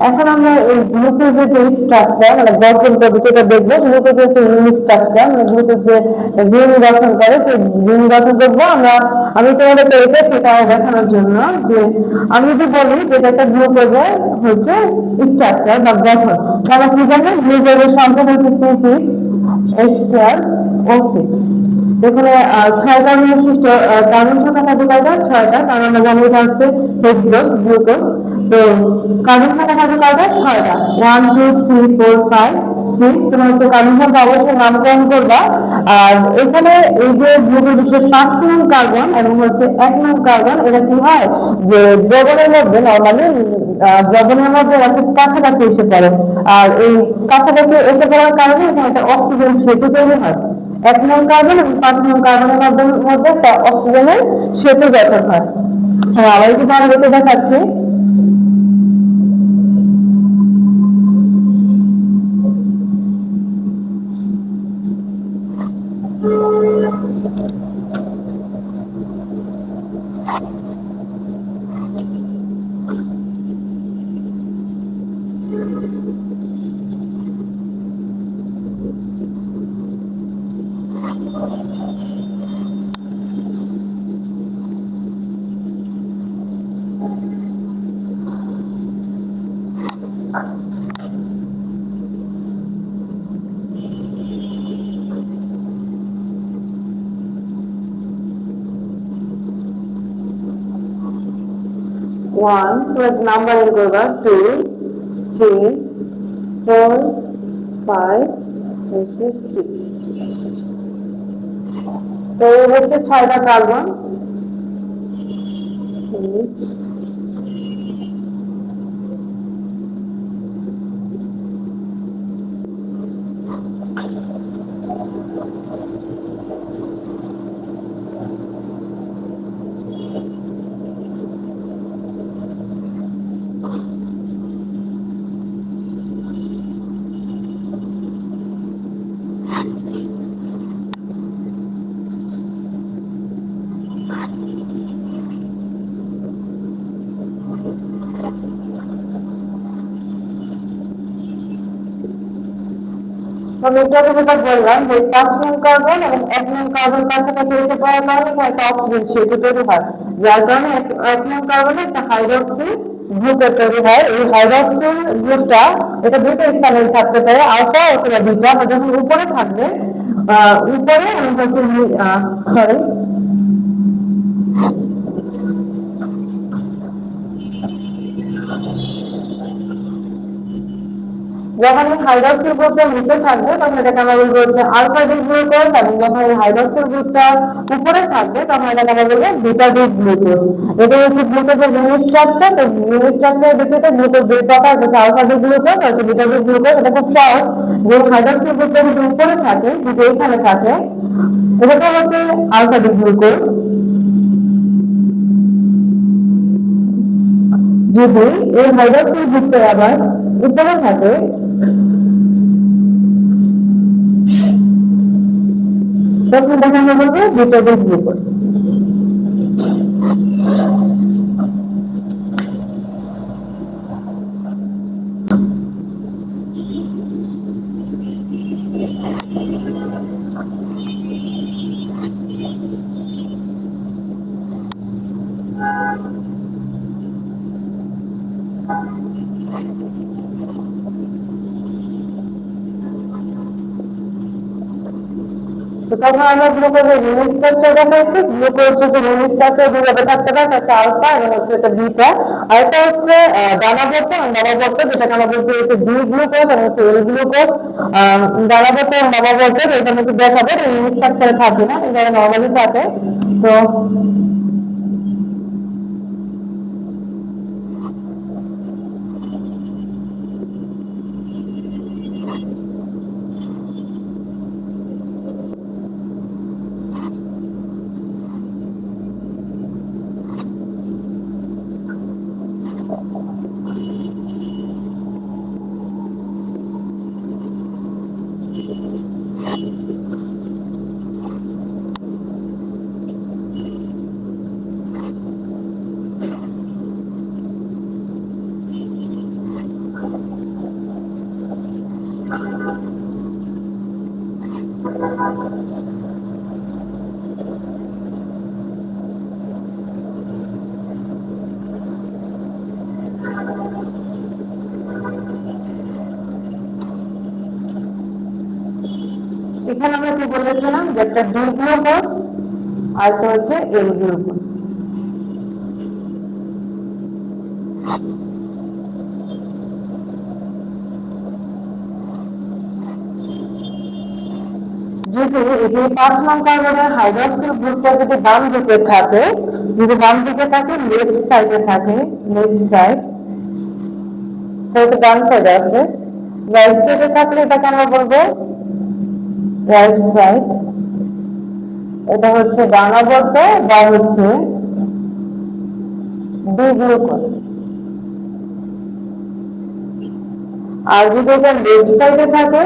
এখন আমরা এই গ্লুকোজের যে স্ট্রাকচার, মানে গঠন পদ্ধতিটা দেখবো। গ্লুকোজের যে ইউনিট স্ট্রাকচার, মানে গ্লুকোজ যে জিন গঠন করে, সেই জিন গঠন দেখবো আমরা। আমি তোমাদের পেরেছি তাও দেখানোর জন্য যে আমি যদি বলি যে একটা গ্লুকোজের হচ্ছে স্ট্রাকচার বা গঠন, তাহলে কি জানো, গ্লুকোজের সংখ্যা হচ্ছে C6H12O6। এখানে ছয়টা বিশিষ্ট কার্বন সংখ্যা থাকে কয়টা, ছয়টা। কারণ আমরা জানি এটা হচ্ছে হেক্সোজ গ্লুকোজ। তো কার্বন সংখ্যা থাকে কয়টা, ছয়টা। 1 2 3 4 5 6। তোমার হচ্ছে কার্বন সংখ্যা অবশ্যই নামকরণ করবা। আর এখানে এই যে গ্লুকোজের যে 5 নং কার্বন এবং হচ্ছে 1 নং কার্বন, এটা কি হয় যে দ্রবণের মধ্যে নর্মালি দ্রবণের মধ্যে খুব কাছাকাছি এসে পড়ে। আর এই কাছাকাছি এসে পড়ার কারণে এখানে একটা অক্সিজেন সেতু তৈরি হয়। 1 নং কার্বন এবং 5 নং কার্বনের মধ্যে একটা অক্সিজেনের সেতু গঠন হয়। হ্যাঁ, আবার একটু ভালো দেখে দেখাচ্ছি। ওয়ান নাম্বারিং করবা, 2 3 4 5 6। তো এই হচ্ছে 6টা কার্বন। আমি যেটা বললাম যে 5 নং কার্বন এবং 1 নং কার্বন কাছাকাছি এসে পড়ার কারণে একটা অক্সিজেন সেতু তৈরি হয়, যার কারণে 1 নং কার্বনে একটা হাইড্রোক্সি গ্রুপের তৈরি হয়। এই হাইড্রক্সিল গ্রুপটা এটা দুটো স্থানে থাকতে পারে, আলফা অথবা বিটা। যখন উপরে থাকবে, উপরে হচ্ছে সরি যখন এই হাইড্রক্সিল গ্রুপটা নিচে থাকবে তখন এটাকে আমরা বলবো হচ্ছে আলফা ডি গ্লুকোজ, এবং যখন এই হাইড্রক্সিল গ্রুপটা উপরে থাকবে তখন এটাকে আমরা বলবো বিটা ডি গ্লুকোজ। এটা হচ্ছে গ্লুকোজের রিং স্ট্রাকচার। তো রিং স্ট্রাকচারের ভিত্তিতে গ্লুকোজ দুই প্রকার, হচ্ছে আলফা ডি গ্লুকোজ আর বিটা ডি গ্লুকোজ। এটা খুব সহজ, যে হাইড্রক্সিল গ্রুপটা যদি উপরে থাকে, যদি এখানে থাকে, এটাকে হচ্ছে আলফা ডি গ্লুকোজ। যদি এই হাইড্রক্সিল গ্রুপটা আবার উপরে থাকে, তখন এটাকে আমরা বলবো বিটা ডি গ্লুকোজ। তখন আমরা গ্লুকোজের রিং স্ট্রাকচার দেখাচ্ছি। গ্লুকোজ হচ্ছে রিং স্ট্রাকচার দুইভাবে থাকতে পারে, একটা আলফা এবং হচ্ছে একটা বিটা। আর এটা হচ্ছে দানাবদ্ধ এবং নবাবদ্ধ, যেটাকে আমরা বলছি হচ্ছে ডি গ্লুকোজ এবং হচ্ছে এল গ্লুকোজ। দানাবদ্ধ এবং নবাবদ্ধ এটা মধ্যে দেখাবো, রিং স্ট্রাকচারে থাকে না, এটা নর্মালি থাকে। তো এখানে আমরা কি বলেছিলাম, যে একটা ডি গ্লুকোজ আর একটা হচ্ছে এল গ্লুকোজ। যদি এই যে 5 নং কার্বনের হাইড্রক্সিল গ্রুপটা যদি বাম দিকে থাকে, যদি বাম দিকে থাকে, লেফট সাইডে থাকে, লেফট সাইড, সেটা ডান সাইডে আছে। রাইট সাইডে থাকলে এটাকে আমরা বলবো রাইট সাইড। এটা হচ্ছে দানাবদ্ধ বা হচ্ছে ডি গ্লুকোজ। আর যদি এটা লেফট সাইডে থাকে,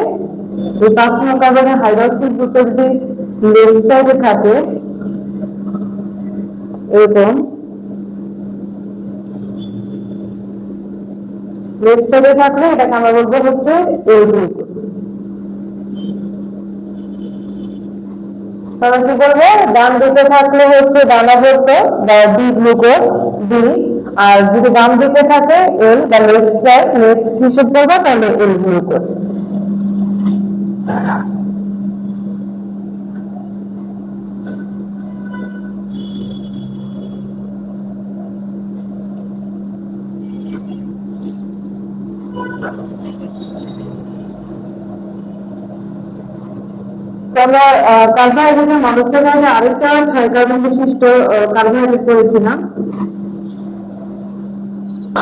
এই 5 নং কার্বনের হাইড্রক্সিল গ্রুপটা যদি লেফট সাইডে থাকে এরকম, লেফট সাইডে থাকলে এটাকে আমরা বলবো হচ্ছে এল গ্লুকোজ। তাহলে কি বলবো, ডান দিকে থাকলে হচ্ছে দানাবদ্ধ বা ডি গ্লুকোজ ডি, আর যদি বাম দিকে থাকে এল বা লেফট সাইড, লেফট হিসেব করবো তাহলে এল গ্লুকোজ। আমরা কার্বোহাইড্রেটের মানুষের মধ্যে আরেকটা 6 কার্বন বিশিষ্ট কার্বোহাইড্রেট করেছিলাম,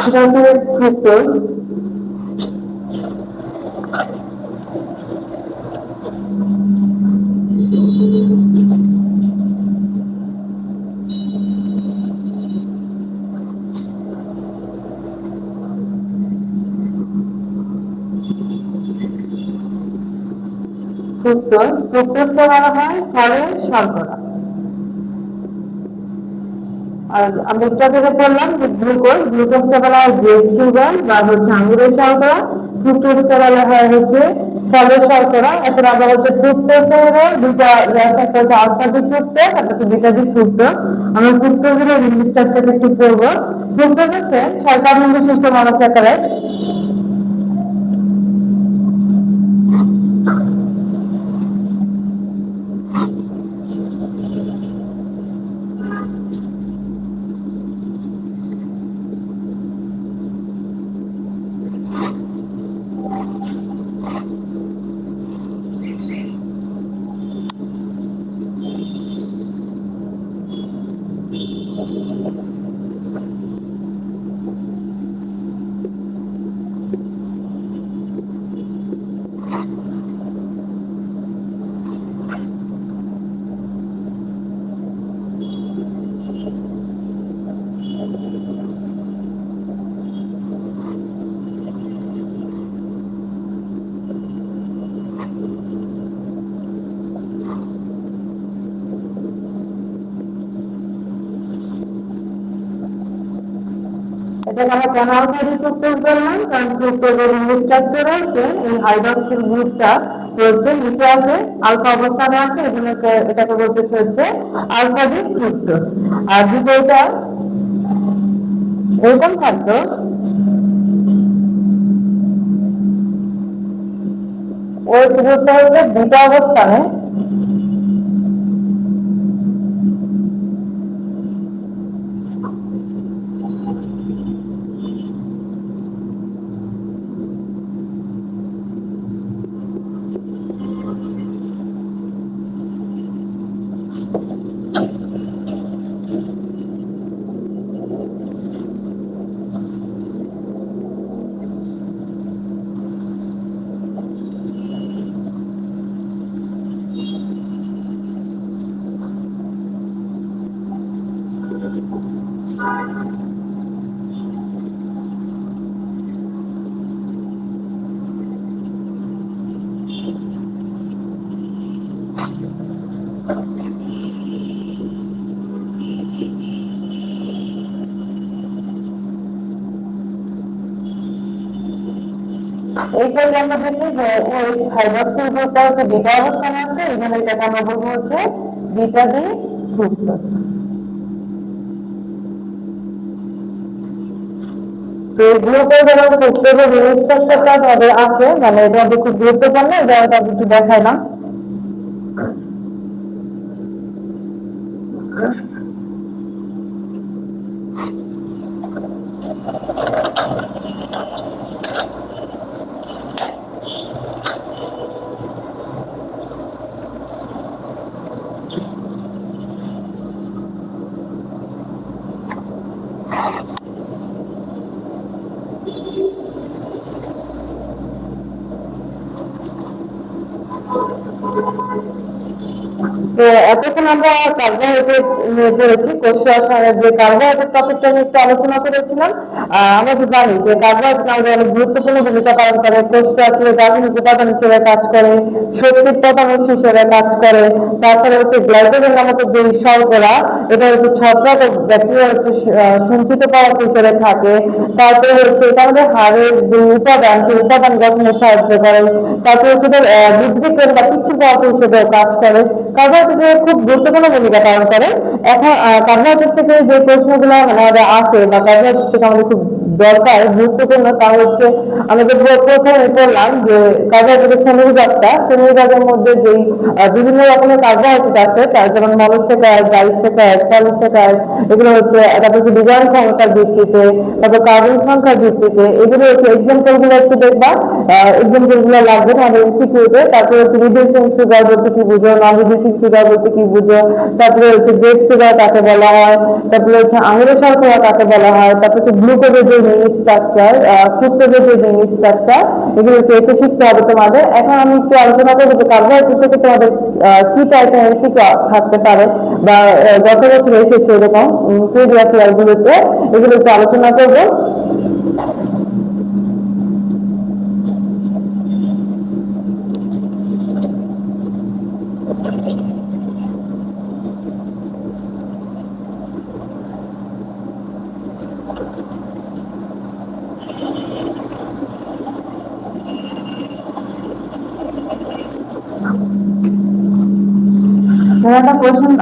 সেটা হচ্ছে ফ্রুক্টোজ। ফ্রুক্টোজকে বলা হয় ফলের শর্করা। আর আমরা একটু আগে বললাম যে গ্লুকোজকে বলা হয় গ্রেপ সুগার বা হচ্ছে আঙুরের শর্করা। ফ্রুক্টোজকে বলা হয় হচ্ছে ফলের শর্করা। এখন আবার হচ্ছে ফ্রুক্টোজেরও দুইটা গ্যাস, একটা হচ্ছে আলফাটিক ফ্রুক্টোজ, একটা হচ্ছে বিটাডিক ফ্রুক্টোজ। আমরা ফ্রুক্টোজের রিলিজ স্ট্রাকচার একটু পড়বো। ফ্রুক্টোজ হচ্ছে 6 কার্বন বিশিষ্ট মনোস্যাকারাইড। এটাকে আমরা কেন আলফাটিক ফ্রুক্টোজ বললাম? কারণ ফ্রুক্টোজের রিলিজ স্ট্রাকচার আছে, এই হাইড্রক্সিল গ্রুপটা হচ্ছে নিচে আছে, আলফা অবস্থানে আছে, এজন্য এটাকে বলতেছে হচ্ছে আলফাটিক ফ্রুক্টোজ। আর যদি এটা এরকম থাকতো, ওই গ্রুপটা হচ্ছে বিটা অবস্থানে, এই ক্ষেত্রে আমরা দেখি যে ওই হাইড্রক্সিল গ্রুপটা হচ্ছে বিটা অবস্থানে আছে, এখানে এটাকে আমরা বলবো হচ্ছে বিটা ডি ফ্রুক্টোজ। তো এই গ্রুপের যেমন ফ্রুক্টোজের রিলিজ স্ট্রাকচারটা আমাদের আছে, মানে এটা আমাদের খুব গুরুত্বপূর্ণ, এটা আমরা কিছু দেখায় না। তো এতক্ষণ আমরা কার্বোহাইড্রেট নিয়ে পড়েছি, কোষ রসায়নের যে কার্বোহাইড্রেট টপিকটা নিয়ে একটু আলোচনা করেছিলাম। আমরা তো জানি যে কার্বোহাইড্রেট আমাদের অনেক গুরুত্বপূর্ণ ভূমিকা পালন করে, কোষ প্রাচীরের রাসায়নিক উপাদান হিসেবে কাজ করে, শক্তির প্রধান উৎস হিসেবে কাজ করে। তাছাড়া হচ্ছে গ্লাইকোজেন নামক যে শর্করা, এটা হচ্ছে ছত্রাক ও ব্যাকটেরিয়া হচ্ছে সঞ্চিত পদার্থ হিসেবে থাকে। তারপরে হচ্ছে এটা আমাদের হাড়ের যে উপাদান, সেই উপাদান গঠনে সাহায্য করে। তারপরে হচ্ছে উদ্ভিদের বা পিচ্ছিল পদার্থ হিসেবে কাজ করে। কার্বোহাইড্রেট খুব গুরুত্বপূর্ণ ভূমিকা পালন করে। এখন কার্বোহাইড্রেট থেকে যে প্রশ্নগুলো আমাদের আসে বা কার্বোহাইড্রেট থেকে আমাদের খুব দরকার গুরুত্বপূর্ণ, তা হচ্ছে আমাদের প্রথমে বললাম যে কার্বোহাইড্রেটের শ্রেণীবিভাগের মধ্যে যেই বিভিন্ন রকমের কার্বোহাইড্রেট আছে, তার যেমন মনোস্যাকারাইড, ডাইস্যাকারাইড, পলিস্যাকারাইড, এগুলো হচ্ছে, তারপর হচ্ছে বিজারণ ক্ষমতার ভিত্তিতে, তারপর কার্বন সংখ্যার ভিত্তিতে, এগুলো হচ্ছে এক্সাম্পল গুলো একটু দেখবা, এক্সাম্পল গুলো লাগবে আমাদের ইনস্টিটিউটে। তারপরে হচ্ছে রিডিউসিং সুগার বলতে কি বুঝো, নন রিডিউসিং সুগার বলতে কি বুঝো, তারপরে হচ্ছে ডেড সুগার কাকে বলা হয়, তারপরে হচ্ছে আঙুরের শর্করা কাকে বলা হয়, তারপর হচ্ছে গ্লুকোজের যে রিং স্ট্রাকচার, ফ্রুক্টোজের যে রিং স্ট্রাকচার, এগুলো হচ্ছে একটু শিখতে হবে তোমাদের। এখন আমি একটু আলোচনা করবো যে কার্বোহাইড্রেট থেকে তোমাদের কি টাইপের এমসিকিউ থাকতে পারে বা গত বছর এসেছে এরকম প্রিভিয়াস ইয়ারগুলোতে, এগুলো একটু আলোচনা করবো। একটা কোয়েশ্চেন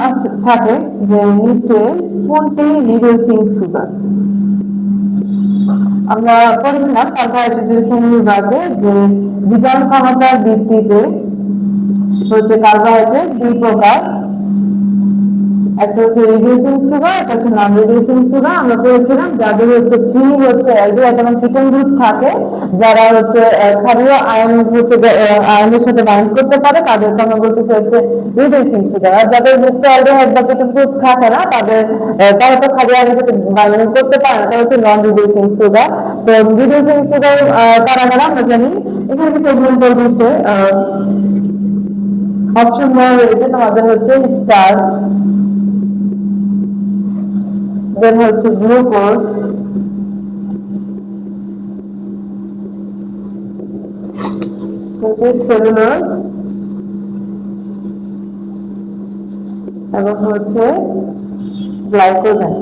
থাকে যে নিচে কোনটি রিডিউসিং সুগার। আমরা পড়েছিলাম কার্বোহাইড্রেট বিভাগে যে বিজারণ ক্ষমতার ভিত্তিতে হচ্ছে কার্বোহাইড্রেট দুই প্রকার, একটা হচ্ছে রিডিউসিং সুগার, একটা হচ্ছে নন রিডিউসিং সুগার। আমরা বলেছিলাম যাদের হচ্ছে ফ্রি হচ্ছে অ্যালডিহাইড এবং কিটোন গ্রুপ থাকে, যারা হচ্ছে ক্ষারীয় আয়ন হচ্ছে আয়নের সাথে বাইন্ড করতে পারে, তাদেরকে আমরা বলতেছি হচ্ছে রিডিউসিং সুগার। আর যাদের মুক্ত অ্যালডিহাইড বা কিটোন গ্রুপ থাকে না, তারা তো ক্ষারীয় আয়নের সাথে বাইন্ড করতে পারে না, তারা হচ্ছে নন রিডিউসিং সুগার। তো রিডিউসিং সুগার কারা কারা আমরা জানি। এখানে কিছু এক্সাম্পল দিচ্ছে, অপশন রয়েছে তোমাদের হচ্ছে স্টার্চ, দেন হচ্ছে গ্লুকোজ, সেলুলোজ এবং হচ্ছে গ্লাইকোজেন।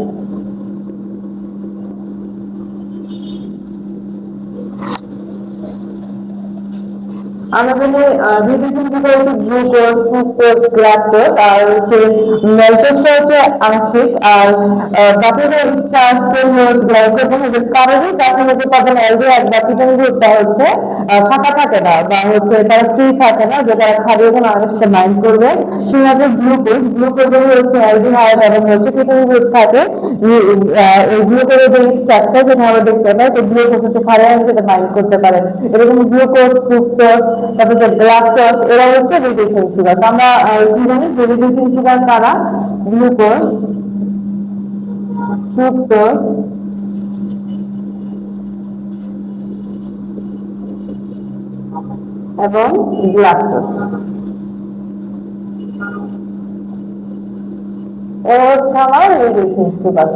আমরা বলি রিডিউসিং সুগার হচ্ছে গ্লুকোজ, ফ্রুক্টোজ, ল্যাকটোজ, আর হচ্ছে ম্যালটোজটা হচ্ছে আংশিক, আর বাকিটা স্টার্চ, সেলুলোজ, গ্লাইকোজেন এদের কারণেই তখন হচ্ছে তাদের অ্যালডিহাইড বা কিটোন গ্রুপটা হচ্ছে ফাঁকা থাকে না, বা হচ্ছে তারা ফ্রি থাকে না, যে তারা ক্ষারীয় কোনো আয়নের সাথে বাইন্ড করবে। সেই আছে গ্লুকোজের হচ্ছে অ্যালডিহাইড এবং হচ্ছে কিটোন গ্রুপ থাকে। এই গ্লুকোজের যে স্ট্রাকচার যেটা আমরা দেখতে পাই, তো গ্লুকোজ হচ্ছে ক্ষারীয় আয়নের সাথে বাইন্ড করতে পারে। এরকম গ্লুকোজ, ফ্রুক্টোজ, তারপরে গ্লাকটোজ, এরা হচ্ছে রিডিউসিং সুগার। তো আমরা কি জানি যে রিডিউসিং সুগার কারা? গ্লুকোজ, ফ্রুক্টোজ এবং গ্লাকটোজ। এরা হচ্ছে আমার রিডিউসিং সুগার।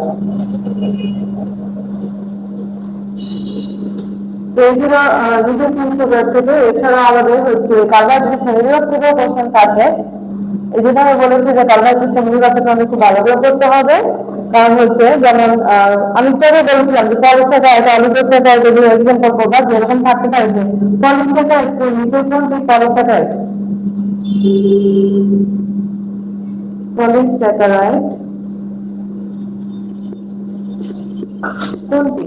রিডিউসিং সুগার থেকে এছাড়া আমাদের হচ্ছে কার্বোহাইড্রেট শ্রেণীবিভাগ থেকেও কোশ্চেন থাকে। এই জন্য আমি বলেছি যে কার্বোহাইড্রেট শ্রেণীবিভাগ থেকে আমাদের খুব ভালো করে করতে হবে। কারণ হচ্ছে যেমন আমি পরে বলেছিলাম যে পলিস্যাকারাইড, অলিগোস্যাকারাইড এগুলো এক্সাম্পল করবা, যেরকম থাকতে পারে যে পলিস্যাকারাইড নিচে কোনটি পলিস্যাকারাইড? পলিস্যাকারাইড কোনটি?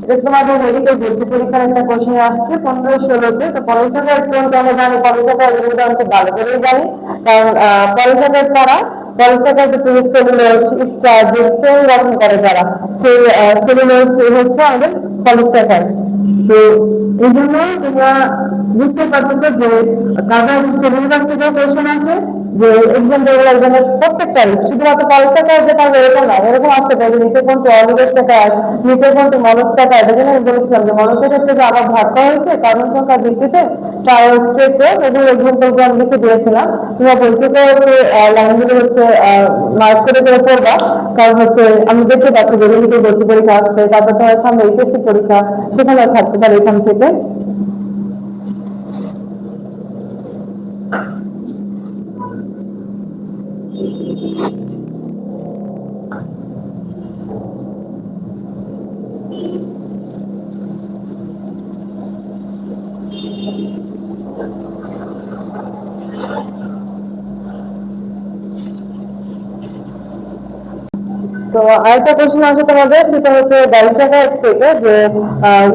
এটা তোমাদের মেডিকেল ভর্তি পরীক্ষার একটা কোশ্চেন আসছে 15-16-তে। তো পলিস্যাকারাইড কোনটা আমরা জানি, পলিস্যাকারাইড এগুলো আমি খুব ভালো করেই জানি, কারণ পলিস্যাকারাইড কারা? পলিস্যাকারাইড হচ্ছে সেলুলোজ, স্টার্চ সেই রকম করে যারা, সেই সেলুলোজ হচ্ছে আমাদের পলিস্যাকারাইড। তো এই জন্য তোমরা বুঝতে পারতেছো যে কার্বোহাইড্রেট শ্রেণীবিভাগ থেকেও কোশ্চেন আছে, যে এক্সাম্পল প্রত্যেকটাই শুধুমাত্র পলিস্যাকারাইড যে থাকবে এরকম না, এরকম আসতে পারে নিচে কোনটি অলিগোস্যাকারাইড, নিচে কোনটি মনোস্যাকারাইড। এখানে আমি বলেছিলাম যে মনোস্যাকারাইড থেকে আবার ভাগ করা হয়েছে কার্বন সংখ্যার ভিত্তিতে ট্রায়োস্টেটে, এগুলো এক্সাম্পল আমি লিখে দিয়েছিলাম। তোমরা বই থেকে হচ্ছে লাইনগুলো হচ্ছে মার্ক করে করে পড়বা, কারণ হচ্ছে আমি দেখতে পাচ্ছি যে মেডিকেল ভর্তি পরীক্ষা আসছে, তারপর তোমার সামনে এইচএসসি পরীক্ষা, সেখানেও থাকতে পারে এখান থেকে। তো আরেকটা কোশ্চেন আছে তোমাদের, সেটা হচ্ছে ডাইস্যাকারাইড থেকে, যে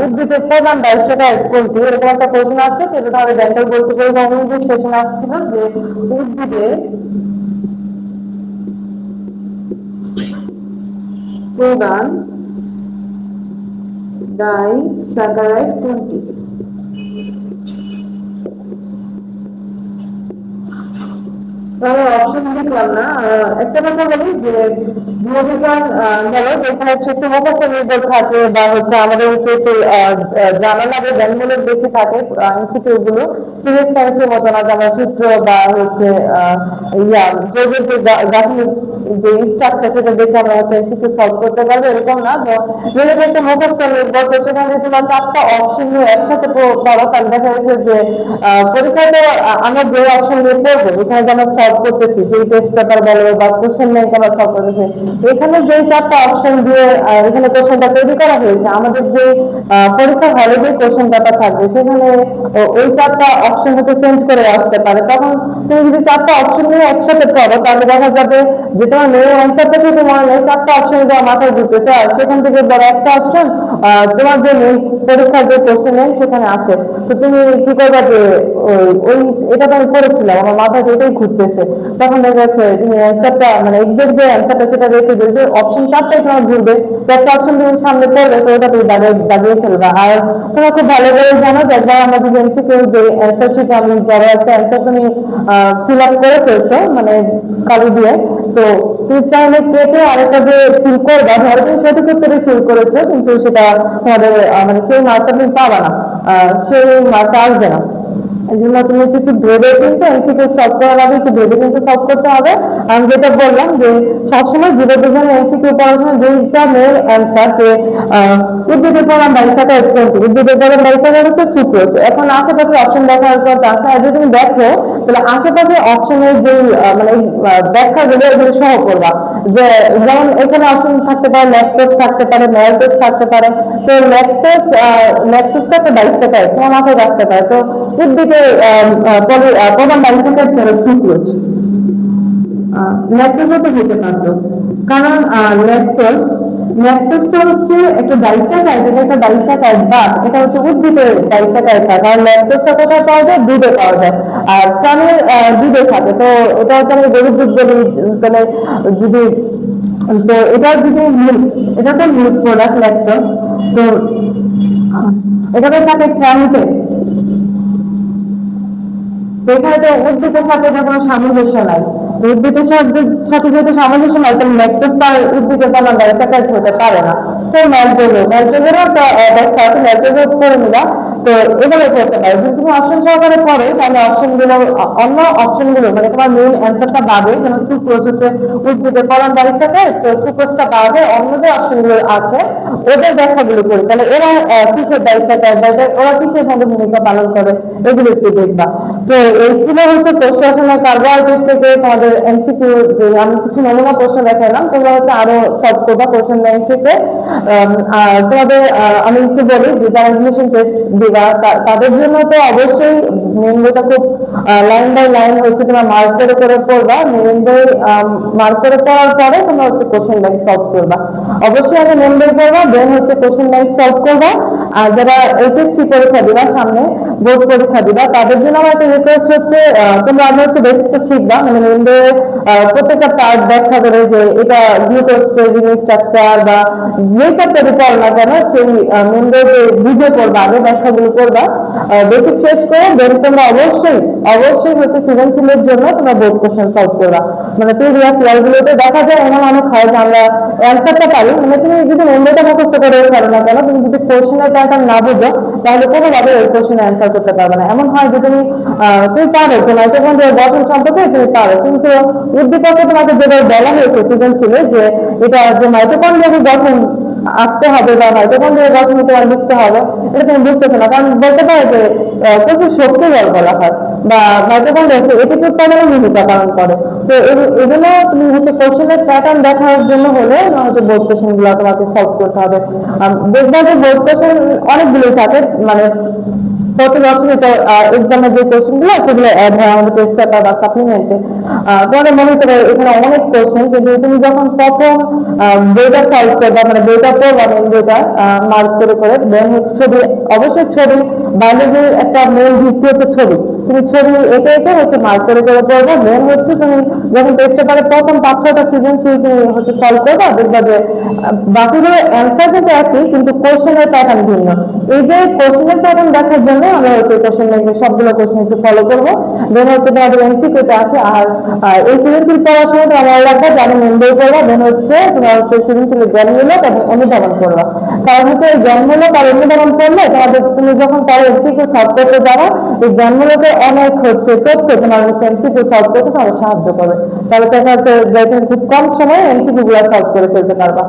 উদ্ভিদের প্রধান ডাইস্যাকারাইড কোনটি, এরকম একটা কোশ্চেন আছে। সেটা তোমাদের ডেন্টাল ভর্তি পরীক্ষা ইংলিশ সেশন আসছিল যে উদ্ভিদের প্রধান ডাইস্যাকারাইড কোনটি। তাহলে অপশন দেখলাম না। একটা কথা বলি যে জীববিজ্ঞান গেল যেখানে হচ্ছে একটু মুখস্থ নির্ভর থাকে, বা হচ্ছে আমাদের হচ্ছে একটু জানা লাগে, জ্ঞানমূলক বেশি থাকে ইনস্টিটিউট গুলো, সিরিয়াস সায়েন্সের মতো না, যেমন চিত্র বা হচ্ছে জৈবের যে গাঠনিক যে স্ট্রাকচার সেটা দেখে আমরা হচ্ছে ইনস্টিটিউট সলভ করতে পারবো, এরকম না। তো যেহেতু একটা মুখস্থ নির্ভর, তো সেখানে যদি তোমরা 4টা অপশন নিয়ে একসাথে পড়ো, তাহলে দেখা যাচ্ছে যে পরীক্ষাতে আমরা যে অপশন নিয়ে পড়বো, এখানে যেমন সলভ করতেছি, যে টেস্ট পেপার বলো বা কোশ্চেন ব্যাংক আমরা সলভ করতেছি, এখানে যে 4টা অপশন দিয়ে এখানে কোশ্চেনটা তৈরি করা হয়েছে, আমাদের যে পরীক্ষা হলে যে কোশ্চেন পেপার থাকবে সেখানে ওই 4টা অপশন হতে চেঞ্জ করে আসতে পারে। তখন তুমি যদি 4টা অপশন নিয়ে একসাথে পড়ো তাহলে দেখা যাবে যে তোমার মেয়ের অ্যান্সারটা থেকে মনে হয় 4টা অপশন দেওয়া মাথায় ঢুকতেছে, আর সেখান থেকে বড় একটা অপশন তোমার যে মেইন পরীক্ষার যে কোশ্চেন ব্যাংক সেখানে আছে। তো তুমি কি করবে যে ওই এটা তো আমি করেছিলাম, আমার মাথায় এটাই ঘুরতেছে, তখন দেখা যাচ্ছে তুমি অ্যান্সারটা মানে এক্সাক্ট যে অ্যান্সারটা সেটা রেখে দেবে, যে অপশন 4টাই তোমার ঘুরবে, তো একটা অপশন তুমি সামনে পড়বে তো ওটা তুমি দাগিয়ে ফেলবে। আর তোমরা খুব ভালো করে জানো যে একবার আমরা যদি এমসিকিউ যে অ্যান্সার শিট আমি বড় একটা অ্যান্সার তুমি ফিল আপ করে ফেলছো মানে কালি দিয়ে, তো তুমি চাইলে কেটে আরেকটা যে ফিল করবা, ধরো তুমি সঠিক উত্তরে ফিল করেছো কিন্তু সেটা তোমাদের মানে সেই মার্কটা তুমি পাবা না, সেই মার্কটা আসবে না। এই জন্য তুমি হচ্ছে একটু ভেবে কিন্তু এমসিকিউ সলভ করার আগে একটু ভেবে কিন্তু সলভ করতে হবে। আমি যেটা বললাম যে সবসময় জীব বিজ্ঞানের এমসিকিউ পড়ার সময় যেটা মেন অ্যান্সার যে উদ্ভিদের প্রধান বায়ুশাখা কোনটি, উদ্ভিদের প্রধান বায়ুশাখা হচ্ছে সুক্রোজ। এখন আশেপাশে অপশন দেখার পর যদি তুমি দেখো তাহলে আশেপাশে অপশনের যে মানে ব্যাখ্যাগুলো এগুলো সহ করবা, যে যেমন এখানে অপশন থাকতে পারে ল্যাকটোজ থাকতে পারে, ম্যালটোজ থাকতে পারে। তো ল্যাকটোজটা একটা বায়ুশাখা তোমার মাথায় রাখতে পারে। তো উদ্ভিদের প্রধান বায়ুশাখা সুক্রোজ, ল্যাকটোজও তো হতে পারতো, কারণ ল্যাকটোজটা হচ্ছে একটা ডাইস্যাকারাইড, এটা একটা ডাইস্যাকারাইড, বাট এটা হচ্ছে উদ্ভিদের ডাইস্যাকারাইড না, কারণ ল্যাকটোজটা কোথায় পাওয়া যায়, দুধে পাওয়া যায়, আর প্রাণীর দুধে থাকে। তো এটা হচ্ছে আমরা গরুর দুধ বলি, তাহলে যদি তো এটা যদি এটা তো মিল্ক প্রোডাক্ট ল্যাকটোজ, তো এটাতে থাকে প্রাণীতে, এখানে তো উদ্ভিদের সাথে এটা কোনো সামঞ্জস্য নাই। উদ্ভিদের সাথে যেহেতু সামঞ্জস্য নাই, তাহলে ল্যাকটোজ তার উদ্ভিদের কোনো ডাইস্যাকারাইড হতে পারে না। তো ম্যালটোজেরও একটা ব্যাখ্যা আছে, ম্যালটোজও করে নিবা। তো এভাবে করতে পারে, যদি তুমি অপশন সহকারে পড়ে তাহলে অপশনগুলো অন্য অপশনগুলো মানে তোমার মেইন অ্যান্সারটা পাবে, যেমন সুক্রোজ হচ্ছে উদ্ভিদের প্রধান ডাইস্যাকারাইড, তো সুক্রোজটা পাবে, অন্য যে অপশনগুলো আছে ওদের ব্যাখ্যাগুলো করি, তাহলে এরা কিসের ডাইস্যাকারাইড, ওরা কিসের মধ্যে ভূমিকা পালন করে এগুলো একটু দেখবা। তো এই ছিল হচ্ছে কোষাসনের কার্বোহাইড্রেট থেকে তোমাদের এমসিকিউ, যে আমি কিছু নমুনা প্রশ্ন দেখালাম, তোমরা হচ্ছে আরো সলভ করবা কোশ্চেন ব্যাংক থেকে। আর তোমাদের আমি একটু বলি যে যারা এডমিশন টেস্ট দিবা তাদের জন্য তো অবশ্যই মেন বইটা খুব লাইন বাই লাইন হচ্ছে তোমরা মার্ক করে করে পড়বা, মেন বই মার্ক করে পড়ার পরে তোমরা হচ্ছে কোশ্চেন ব্যাংক সলভ করবা। অবশ্যই আগে মেন বই পড়বা, দেন হচ্ছে কোশ্চেন ব্যাংক সলভ করবা। আর যারা এইচএসসি পরীক্ষা দিবা, সামনে বোর্ড পরীক্ষা দিবা, তাদের জন্য আমার একটা রিকোয়েস্ট হচ্ছে তোমরা আগে হচ্ছে বেসিকটা শিখবা, মানে মেন বইয়ের প্রত্যেকটা পার্ট ব্যাখ্যা করে, যে এটা গ্লুকোজ স্ট্রাকচার বা যে চ্যাপ্টারে পড়ো না কেন সেই মেন বইয়ে বুঝে পড়বা, আগে ব্যাখ্যাগুলো করবা। বেসিক শেষ করে দেন তোমরা অবশ্যই অবশ্যই হচ্ছে সৃজনশীলের জন্য তোমরা বোর্ড কোশ্চেন সলভ করবা। মানে প্রিভিয়াস ইয়ারগুলোতে দেখা যায় এমন অনেক হয় যে আমরা অ্যান্সারটা পারি, মানে তুমি যদি মেন বইটা মুখস্থ করে ফেলো না কেন, তুমি যদি কোশ্চেনের প্যাটার্ন না বুঝো তাহলে কোনোভাবে ওই কোশ্চেনের অ্যান্সার করতে পারবে না। এমন হয় যে তুমি পারো যে মাইটোকন্ড্রিয়ার গঠন সম্পর্কে তুমি পারো, কিন্তু উদ্দীপকে তোমাকে যেভাবে বলা হয়েছে সৃজনশীলে যে এটা যে মাইটোকন্ড্রিয়ার গঠন আঁকতে হবে বা মাইটোকন্ড্রিয়ার গঠন তোমার বুঝতে হবে, এটা তুমি বুঝতেছো না, কারণ বলতে পারো যে প্রচুর শক্তি বলা হয় বা মাইটোকন্ড্রিয়া এটির উৎপাদনে ভূমিকা পালন করে। তো এগুলো তুমি হচ্ছে কোশ্চেনের প্যাটার্ন দেখার জন্য হলে হয়তো বোর্ড কোশ্চেন গুলো তোমাকে সলভ করতে হবে। দেখবা যে বোর্ড কোশ্চেন অনেকগুলোই থাকে, মানে প্রতি বছর এক্সামের যে কোশ্চেন গুলো সেগুলো অ্যাড হয় আমাদের টেস্ট পেপার বা সাপ্লিমেন্টে। পরে মনে হতে পারে এখানে অনেক কোশ্চেন, কিন্তু তুমি যখন প্রথম বইটা সলভ করবা, মানে বইটা পড়বা, মেন বইটা মার্ক করে করে, দেন হচ্ছে ছবি, অবশ্যই ছবি, বায়োলজির একটা মেন ভিত্তি হচ্ছে ছবি, তুমি ছবি এঁকে এঁকে হচ্ছে মার্ক করে করে পড়বা। দেন হচ্ছে তুমি যখন টেস্ট পেপারে প্রথম 5-6টা সৃজনশীল তুমি হচ্ছে সলভ করবা, দেখবা যে বাকিগুলো অ্যান্সার কিন্তু একই, কিন্তু কোশ্চেনের প্যাটার্ন ভিন্ন। এই যে কোশ্চেনের প্যাটার্ন দেখার জন্য আমরা হচ্ছে কোশ্চেন ব্যাংকের সবগুলো কোশ্চেন একটু ফলো করবো। দেন হচ্ছে তোমাদের এমসিকিউতে আছে। আর এই সৃজনশীল পড়ার সময় তোমরা মনে রাখবা যে আমি মেন বই করবা, দেন হচ্ছে তোমরা হচ্ছে সৃজনশীলের জ্ঞানমূলক এবং অনুধাবন করবা। কারণ হচ্ছে এই জ্ঞানমূলক আর অনুধাবন করলে তোমাদের তুমি যখন পরে এমসিকিউ সলভ করতে যাবো, এই জ্ঞানমূলকের অনেক হচ্ছে তথ্য তোমার হচ্ছে এমসিকিউ সলভ করতে তোমাদের সাহায্য করবে। তাহলে দেখা যাচ্ছে যে তুমি খুব কম সময়ে এমসিকিউ গুলো সলভ করে ফেলতে পারবা।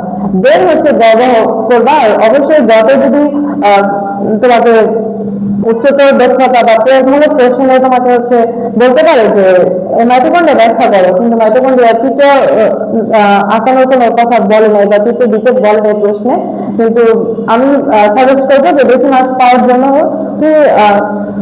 দেন হচ্ছে গড় করবা। আর অবশ্যই গড়ে যদি তোমাদের উচ্চতর দক্ষতা বা প্রয়োগমূলক প্রশ্নে তোমাকে হচ্ছে বলতে পারে যে মাইটোকন্ড্রিয়া ব্যাখ্যা করো, কিন্তু মাইটোকন্ড্রিয়া তৃতীয় আঁকানোর কোনো কথা বলে নাই বা তৃতীয় দিকে বলে নাই প্রশ্নে। কিন্তু আমি সাজেস্ট করবো যে বেশি মার্কস পাওয়ার জন্য কি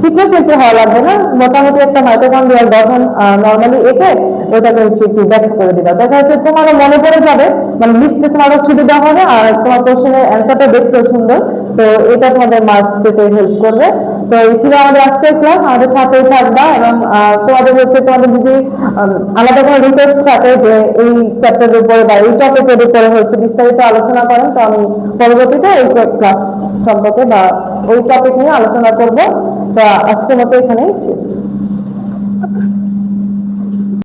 চিত্রশিল্পী হওয়া লাগবে না, মোটামুটি একটা মাইটোকন্ড্রিয়ার গঠন নর্মালি এঁকে ওটাকে হচ্ছে একটু ব্যাখ্যা করে দিবা। দেখা যাচ্ছে তোমারও মনে পড়ে যাবে, মানে লিখতে তোমারও সুবিধা হবে আর তোমার কোশ্চেনের অ্যান্সারটা দেখতেও সুন্দর। তো এটা তোমাদের মার্কস পেতে হেল্প করবে। তো এই ছিল আমাদের আজকের ক্লাস, আমাদের সাথেই থাকবা এবং তোমাদের হচ্ছে তোমাদের যদি আলাদা কোনো রিকোয়েস্ট থাকে যে এই চ্যাপ্টারের উপরে বা এই টপিকের উপরে হচ্ছে বিস্তারিত আলোচনা করেন, তো আমি পরবর্তীতে এই ক্লাস সম্পর্কে বা ওই টপিক নিয়ে আলোচনা করবো। তো আজকের মতো এখানেই শেষ।